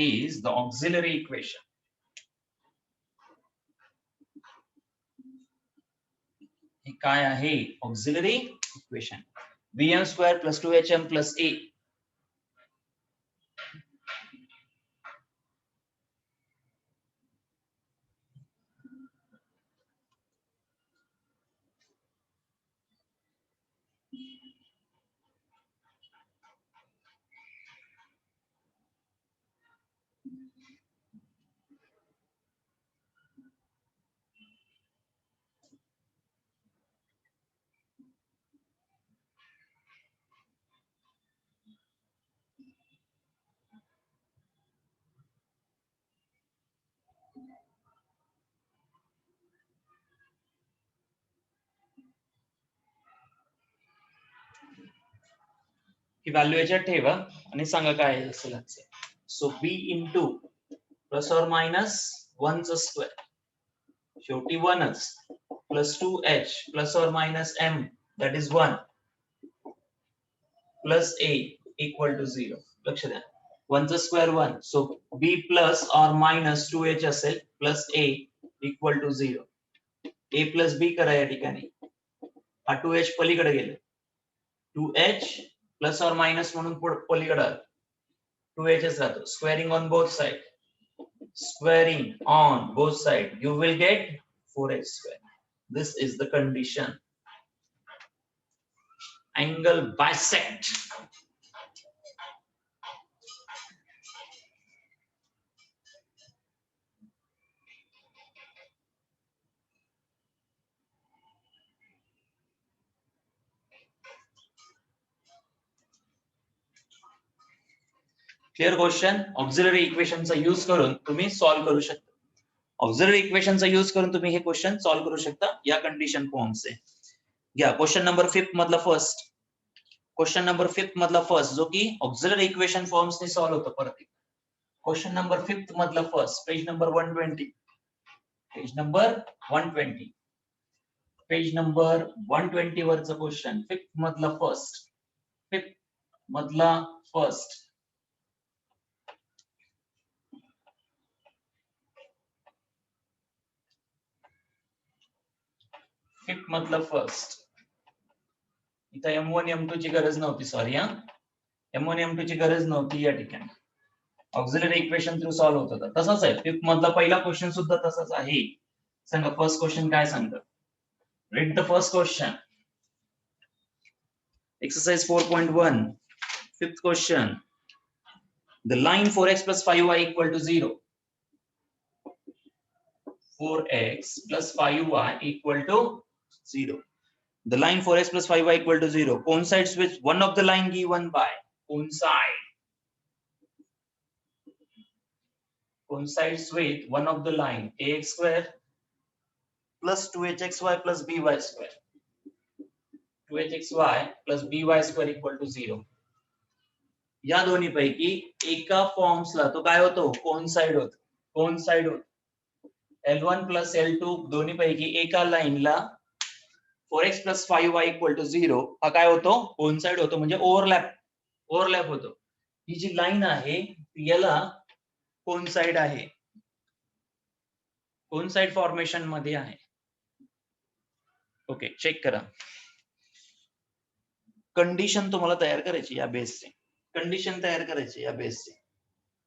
[SPEAKER 1] Is the auxiliary equation. हे काय आहे? Auxiliary equation. bm² + 2hm + a. ही व्हॅल्यू याच्यात ठेवा आणि सांगा काय असेल. सो b इंटू ±1² शेवटी 1च +2h ±m that is 1 plus a equal to 0. लक्ष द्या, 1² 1, so b plus or minus 2h असेल plus a equal to 0. a plus b करा या ठिकाणी. हा 2h पलीकडे गेले, 2h plus or minus म्हणून पलीकडे 2h's राहतो. Squaring on both sides. Squaring on both sides, you will get 4h². This is the condition. Angle bisect. Clear question. Auxiliary इक्वेशनचा यूज करून तुम्ही सॉल्व्ह करू शकता. ऑक्झिलरी इक्वेशनचा यूज करून तुम्ही हे क्वेश्चन सॉल्व्ह करू शकता या कंडिशन फॉर्मचे. घ्या क्वेश्चन नंबर 5 मधला फर्स्ट. क्वेश्चन नंबर 5 मधला फर्स्ट जो की ऑक्झिलरी इक्वेशन फॉर्म्सने सॉल्व्ह होतो. परत क्वेश्चन नंबर 5 मधला first, page number 120. Page number 120. Page number 120 वरचा क्वेश्चन, 5 मधला फर्स्ट. 5 मधला फर्स्ट. फिफ्थ मतलब फर्स्ट. इथं m1 m2 ची गरज नव्हती. सॉरी हा, m1 m2 ची गरज नव्हती या ठिकाणी. ऑक्झिलरी इक्वेशन थ्रू सॉल्व्ह होत होता. तसंच आहे, फिफ्थ मधला पहिला क्वेश्चन सुद्धा तसाच आहे. सांगा फर्स्ट क्वेश्चन काय सांगतं. Read the first question. Exercise 4.1. Fifth question. The line 4x plus 5y equal to 0. 4x plus 5y equal to 0. The line 4x plus 5y equal to 0 coincides with one of the line given by coincides with one of the line ax square plus 2hxy plus by square. 2hxy plus by square equal to 0. या दोन्ही पैकी एका फॉर्म्सला तो काय होतो? Coincide होतो. Coincide होतो. L1 plus L2 दोन्ही पैकी एका लाईनला 4x plus 5y equal to 0 हा काय होतो? कोइन्साइड होतो, म्हणजे ओव्हरलॅप होतो. ही जी लाईन आहे याला कोइन्साइड आहे, कोइन्साइड फॉर्मेशन मध्ये आहे. ओके, चेक करा. कंडिशन तुम्हाला तयार करायची या बेसचे. कंडिशन तयार करायची या बेसचे.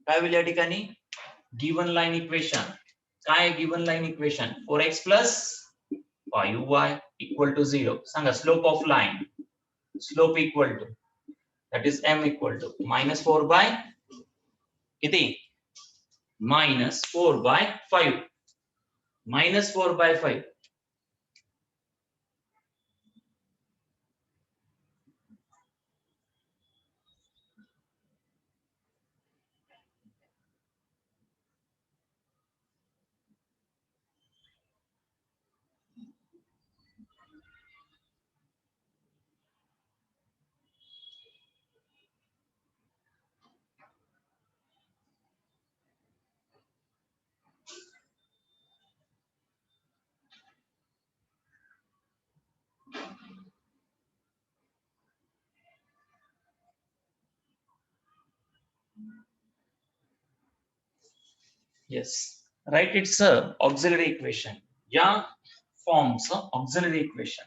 [SPEAKER 1] काय होईल या ठिकाणी? Given line equation. काय given line equation? 4x plus 5y equal to 0. सांगा slope of line. Slope equal to that is m equal to -4 by किती? -4 by 5. -4 by 5. Yes, right. It's a auxiliary equation. Yeah, forms a auxiliary equation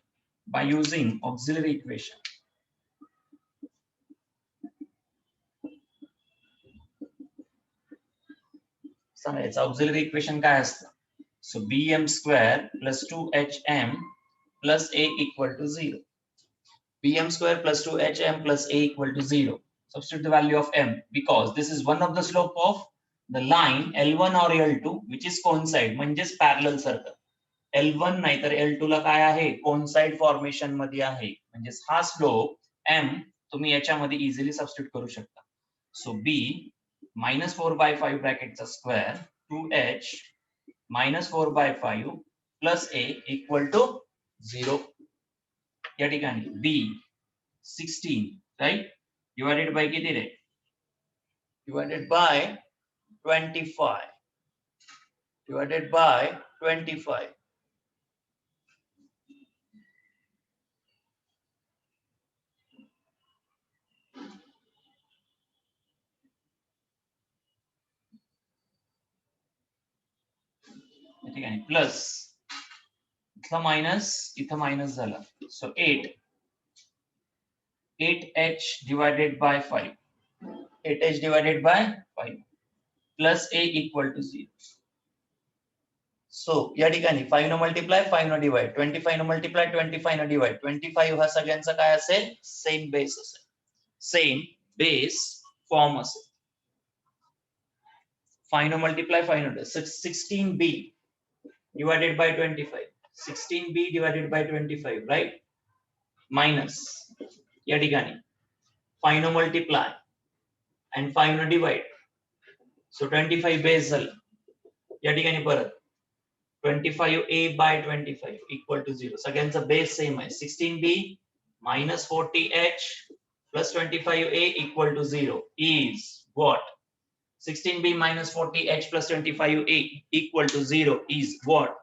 [SPEAKER 1] by using auxiliary equation. सांगायचं auxiliary equation काय असतं? So bm square plus 2hm plus a equal to 0. bm square plus 2hm plus a equal to 0. Substitute the value of m because this is one of the slope of the line L1 or L2 which is coincide म्हणजेच parallel circle. L1 नाहीतर L2 ला काय आहे coincide formation मध्ये आहे म्हणजेच हा slope m तुम्ही याच्यामध्ये इझिली सबस्टिट्यूट करू शकता. So b minus 4 by 5 bracket square 2h minus 4 by 5 plus a equal to 0. या ठिकाणी b 16 right divided by किती रे divided by 25 divided by 25. या ठिकाणी प्लस इथला मायनस इथं मायनस झाला. सो 8h divided by 5 8h divided by 5 plus a equal to 0. So या ठिकाणी 5 न मल्टिप्लाय 5 न डिवाइड 25 न मल्टिप्लाय 25 न डिवाइड 25 हा सगळ्यांचा काय असेल सेम बेस असेल सेम बेस फॉर्म असेल 5 न मल्टिप्लाय 5 न 16b divided by 25 16b divided by 25 right minus या ठिकाणी 5 न मल्टिप्लाय and 5 न डिवाइड so 25 बेस झालं या ठिकाणी परत 25a by 25 equal to 0. सगळ्यांचा बेस सेम आहे 16b minus 40h plus 25a equal to 0 is what 16b minus 40h plus 25a equal to 0 is what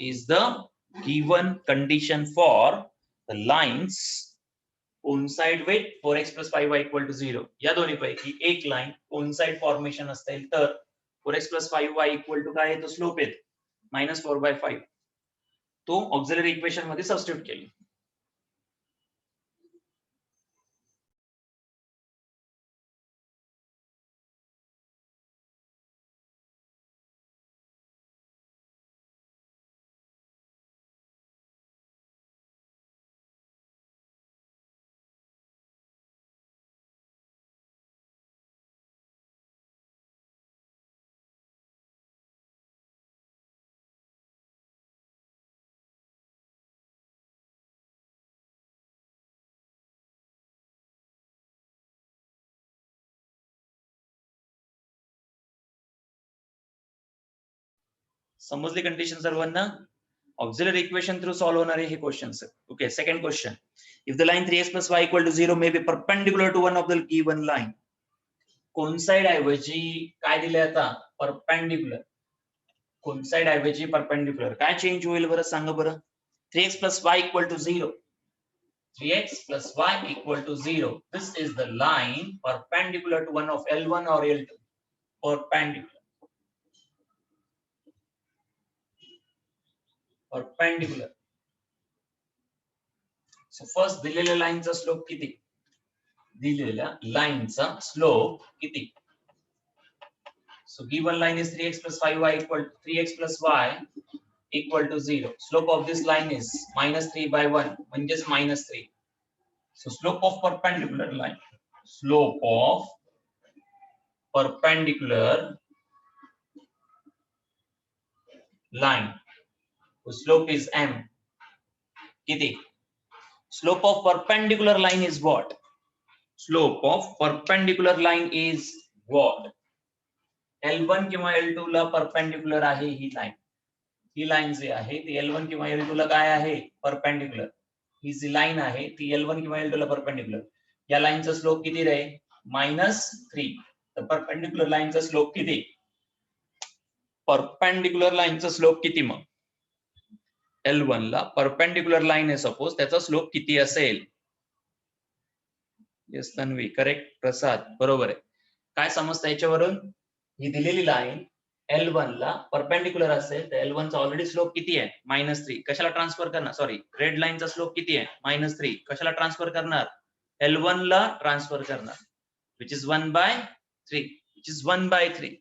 [SPEAKER 1] is the given condition for the lines coincide with 4x plus 5y equal to 0. या दोन्ही पैकी एक line coincide formation असेल तर 4x plus 5y equal to काय आहे तो slope आहे -4/5 तो ऑक्झिलरी इक्वेशन मध्ये सबस्टिट्यूट केली. समजली कंडिशन सर्वांना ऑक्झिलरी इक्वेशन थ्रू सॉल्व होणारे हे क्वेश्चन्स आहेत. Okay second question if the line 3x plus y equal to 0 may be perpendicular to one of the given line coincide ऐवजी काय दिले आता परपेंडिक्युलर कोइंसाइड ऐवजी परपेंडिक्युलर काय चेंज होईल बरं सांगा बरं 3x plus y equal to 0 3x plus y equal to 0 this is the line perpendicular to one of L1 or L2 perpendicular. So first दिलेल्या लाईनचा स्लोप किती दिलेल्या लाईनचा स्लोप किती so given line is 3x plus 5y equal to 3x plus y equal to 0 slope of this line is -3 by 1 म्हणजेच -3 so slope of perpendicular line whose slope is m किती slope of perpendicular line is what slope of perpendicular line is what L1 किंवा L2 ला perpendicular आहे ही line जी आहे ती L1 किंवा L2 ला काय आहे perpendicular ही जी line आहे ती L1 किंवा L2 ला परपेंडिक्युलर या लाइनचा स्लोप किती रे -3 तर परपेंडिक्युलर लाइनचा स्लोप किती परपेंडिक्युलर लाइनचा स्लोप किती मग L1 ला परपेंडिक्युलर लाइन आहे सपोज त्याचा स्लोप किती असेल येस तन्वी करेक्ट प्रसाद बरोबर आहे काय समजतं याच्यावरून ही दिलेली लाईन L1 ला परपेंडिक्युलर असेल तर L1 चा ऑलरेडी स्लोप किती आहे -3. कशाला ट्रान्सफर करणार, सॉरी रेड लाईनचा स्लोप किती आहे -3. कशाला ट्रान्सफर करणार, L1 ला ट्रान्सफर करणार, which is 1/3, which is 1/3.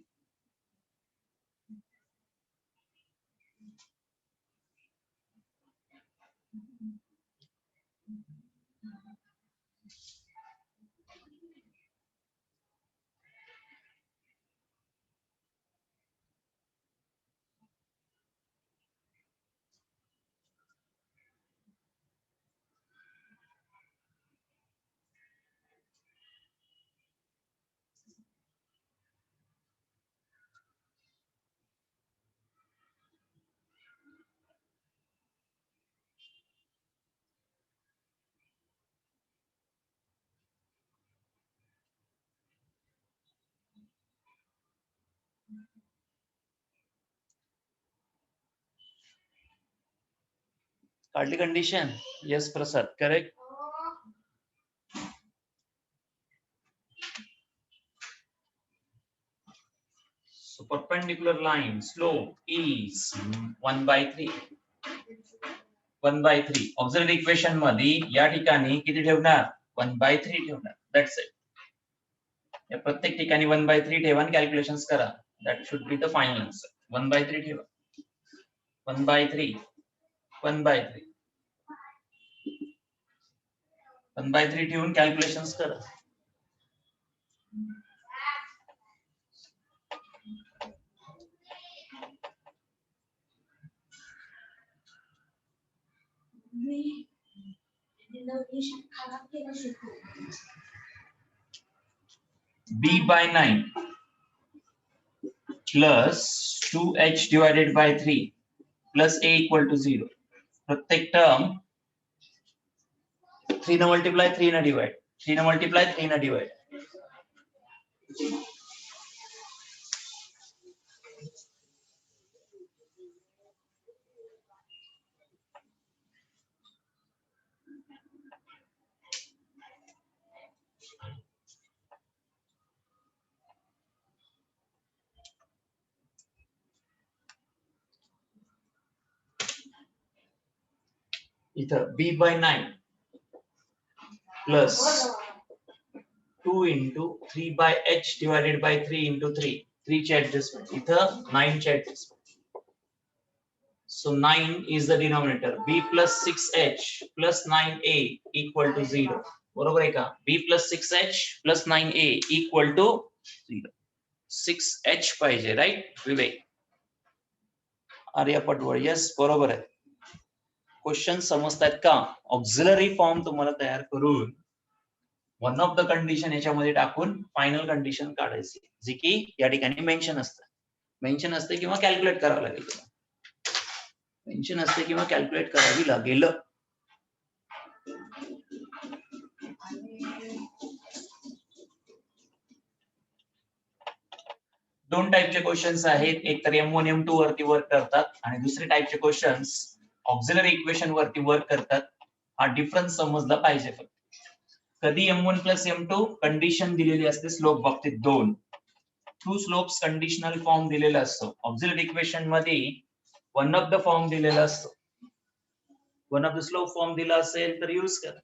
[SPEAKER 1] काढली condition, yes Prasad, correct. So perpendicular line slope is 1/3. 1/3. Auxiliary equation मध्ये या ठिकाणी किती ठेवणार, 1/3 ठेवणार. That's it. या प्रत्येक ठिकाणी 1/3 ठेवा आणि कॅल्क्युलेशन्स करा. That should be the final answer. 1/3 ठेवा. 1/3. 1/3. 1/3 ठेवून कॅल्क्युलेशन्स करा. B/9 plus 2h divided by 3 plus a equal to 0. प्रत्येक टर्म 3 न मल्टीप्लाय 3 न डिवाइड, 3 न मल्टीप्लाय 3 न डिवाइड. इथं B/9 plus 2 into 3/h divided by 3 into 3. 3 चे adjustment. इथं 9 चे adjustment. So 9 is the denominator. B plus 6h plus 9a equal to 0. बरोबर आहे का? B plus 6h plus 9a equal to 0. 6h पाहिजे, राईट विवेक? Arya पटवळ, yes बरोबर आहे. क्वेश्चन समजतायत का? ऑक्झिलरी फॉर्म तुम्हाला तयार करून वन ऑफ द कंडिशन याच्यामध्ये टाकून फायनल कंडिशन काढायची, जी की या ठिकाणी मेन्शन असते किंवा कॅल्क्युलेट करावं लागेल. मेन्शन असते किंवा कॅल्क्युलेट करावी लागेल. दोन टाईपचे क्वेश्चन्स आहेत. एक तर M1 M2 वरती वर्क करतात आणि दुसरे टाईपचे क्वेश्चन्स ऑक्झिलरी इक्वेशन वरती वर्क करतात. हा डिफरन्स समजला पाहिजे. फक्त कधी M1 प्लस M2 कंडिशन दिलेली असते स्लोप बाबतीत 2. टू स्लोप्स कंडिशनल फॉर्म दिलेला असतो. ऑक्झिलरी इक्वेशन मध्ये वन ऑफ द फॉर्म दिलेला असतो. One of the slope form दिला असेल तर यूज करा.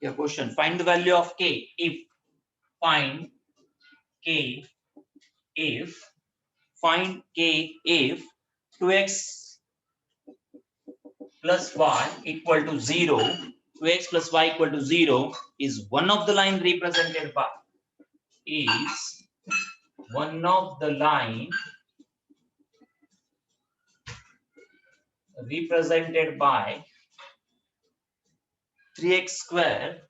[SPEAKER 1] Yeah, question. Find the value of k if find k if 2x plus y equal to 0. 2x plus y equal to 0 is one of the line represented by represented by 3x square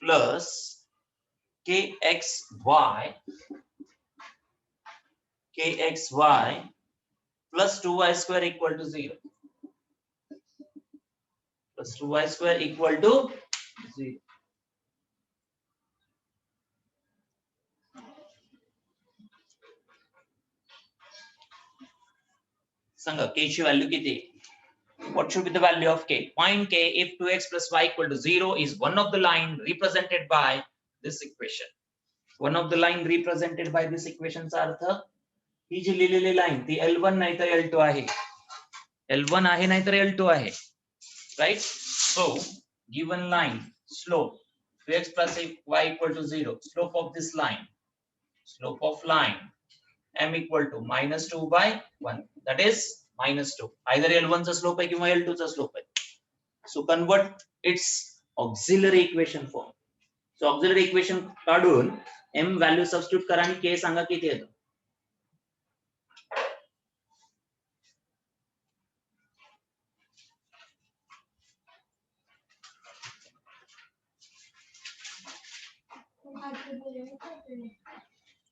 [SPEAKER 1] plus kxy plus 2y square equal to 0. Plus 2y square equal to 0. Sanga k ची value किती? What should be the value of k? Find k if 2x plus y equal to 0 is one of the line represented by this equation. One of the line represented by this equation चा अर्थ ही जी लिहिलेली line ती L1 नाही तर L2 आहे. L1 आहे नाही तर L2 आहे. Right? So given line slope 2x plus y equal to 0. Slope of this line. Slope of line m equal to -2 by 1. That is -2. Either L1 चा slope आहे किंवा L2 चा slope आहे. So convert its auxiliary equation form. So auxiliary equation काढून m value substitute करा आणि k सांगा किती येतं.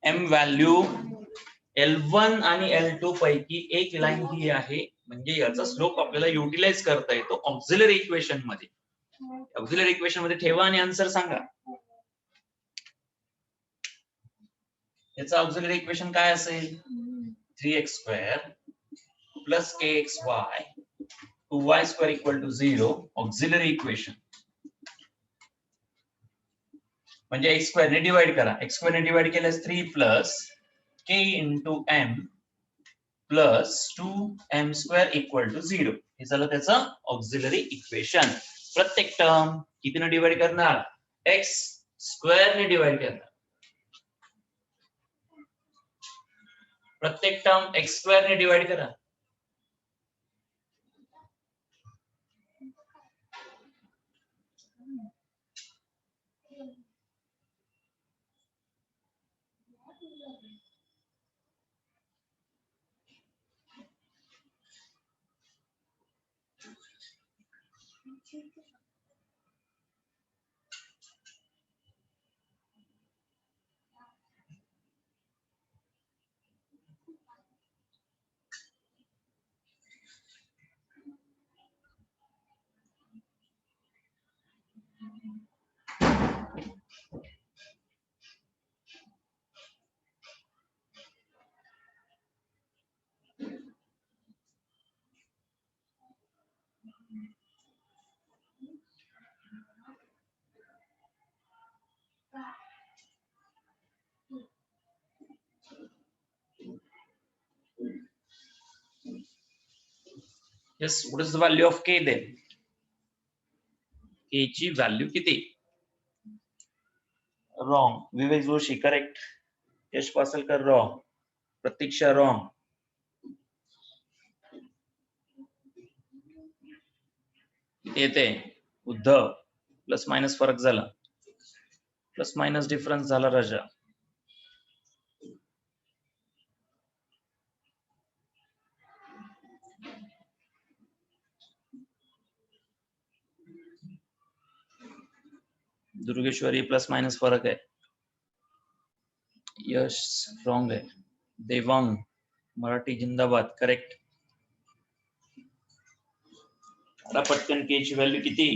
[SPEAKER 1] m व्हॅल्यू L1 आणि L2 पैकी एक लाईन ही आहे, म्हणजे याचा स्लोप आपल्याला युटिलाइज करता येतो ऑक्झिलरी इक्वेशन मध्ये. ऑक्झिलरी इक्वेशन मध्ये ठेवा आणि आन्सर सांगा. याचा ऑक्झिलरी इक्वेशन काय असेल? 3x square plus kxy 2y square equal to 0. Auxiliary equation म्हणजे x square ने डिवाइड करा. x square ने डिवाइड केल्यास 3 plus k into m plus 2m square equal to 0. हे झालं त्याचं ऑक्झिलरी इक्वेशन. प्रत्येक टर्म कितीने डिवाइड करणार? x square ने डिवाइड करणार. प्रत्येक टर्म x square ने डिवाइड करा. Yes, what is the value of k then? k ची व्हॅल्यू किती? Wrong. विवेक जोशी करेक्ट. यश पासलकर wrong. प्रतीक्षा wrong. किती येते? उद्धव प्लस मायनस फरक झाला. प्लस मायनस डिफरन्स झाला राजा. दुर्गेश्वरी प्लस मायनस फरक आहे. यश रॉंग आहे. देवांग मराठी जिंदाबाद करेक्ट. आता पटकन के ची व्हॅल्यू किती?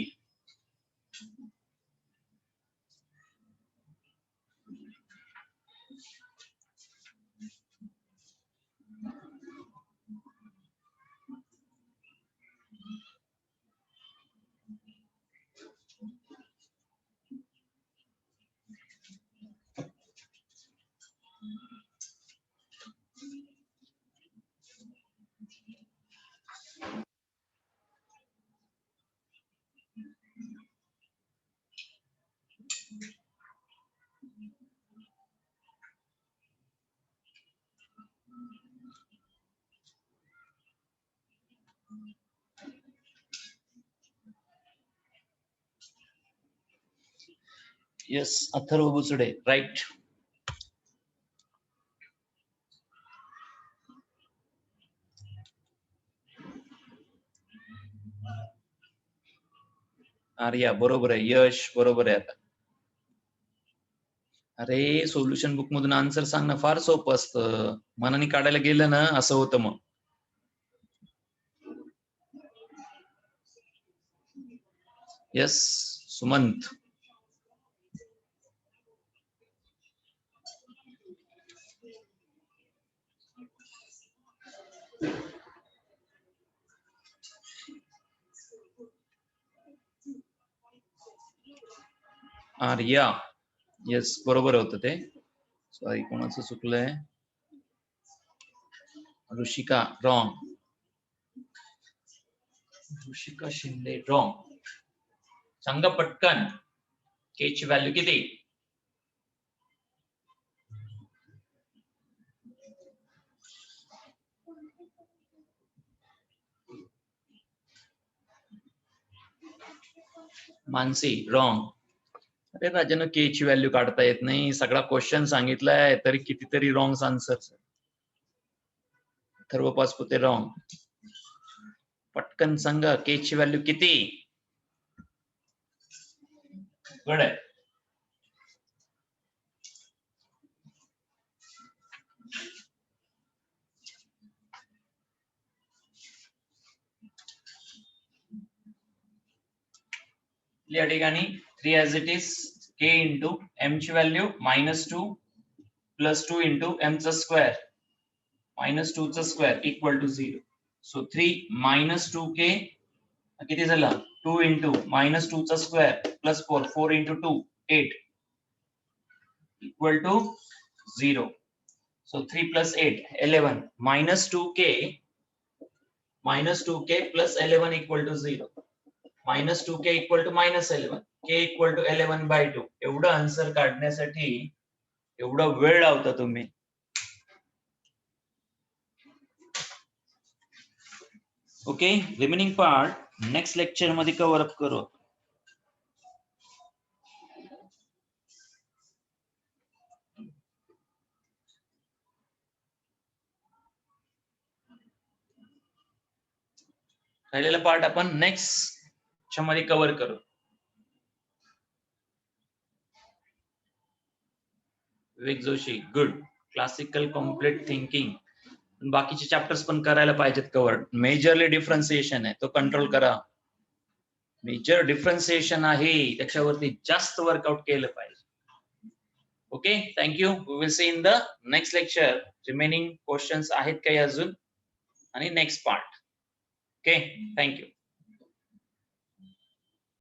[SPEAKER 1] Yes, Atharva Buchade right. आर्या बरोबर आहे, यश बरोबर आहे. आता अरे सोल्युशन बुक मधून आन्सर सांगणं फार सोपं असतं, मनाने काढायला गेलं ना असं होतं मग. यस सुमंत. आर्या येस बरोबर होतं ते. सॉरी कोणाचं चुकलंय. ऋषिका रॉंग. ऋषिका शिंदे रॉंग. सांगा पटकन के ची व्हॅल्यू किती. मानसी रॉंग. अरे राजानं के ची व्हॅल्यू काढता येत नाही, सगळा क्वेश्चन सांगितलाय तरी कितीतरी wrong answer. Atharva Pachpute wrong. पटकन सांगा के ची व्हॅल्यू किती. गड आहे. या ठिकाणी 3 as it is k into m ची व्हॅल्यू -2 + 2 into m चा स्क्वेअर -2 चा square equal to 0. So 3 - 2k किती झाला 2 into -2 चा square plus 4 into 2 8 equal to 0. So 3 + 8 11 -2k plus 11 equal to 0. -2k equal to -11, k equal to 11/2. एवढं answer काढण्यासाठी एवढा वेळ लावता तुम्ही. Okay remaining part next lecture मध्ये कव्हर अप करू. राहिलेला पार्ट आपण नेक्स्ट मध्ये कव्हर करू. Vivek Joshi good. Classical complete thinking. बाकीचे चॅप्टर्स पण करायला पाहिजेत कव्हर. मेजरली डिफरन्सिएशन आहे तो कंट्रोल करा. मेजर डिफरन्सिएशन आहे त्याच्यावरती जास्त वर्कआउट केलं पाहिजे. Okay thank you. We will see in the next lecture. Remaining questions आहेत काही अजून आणि नेक्स्ट पार्ट. Okay thank you.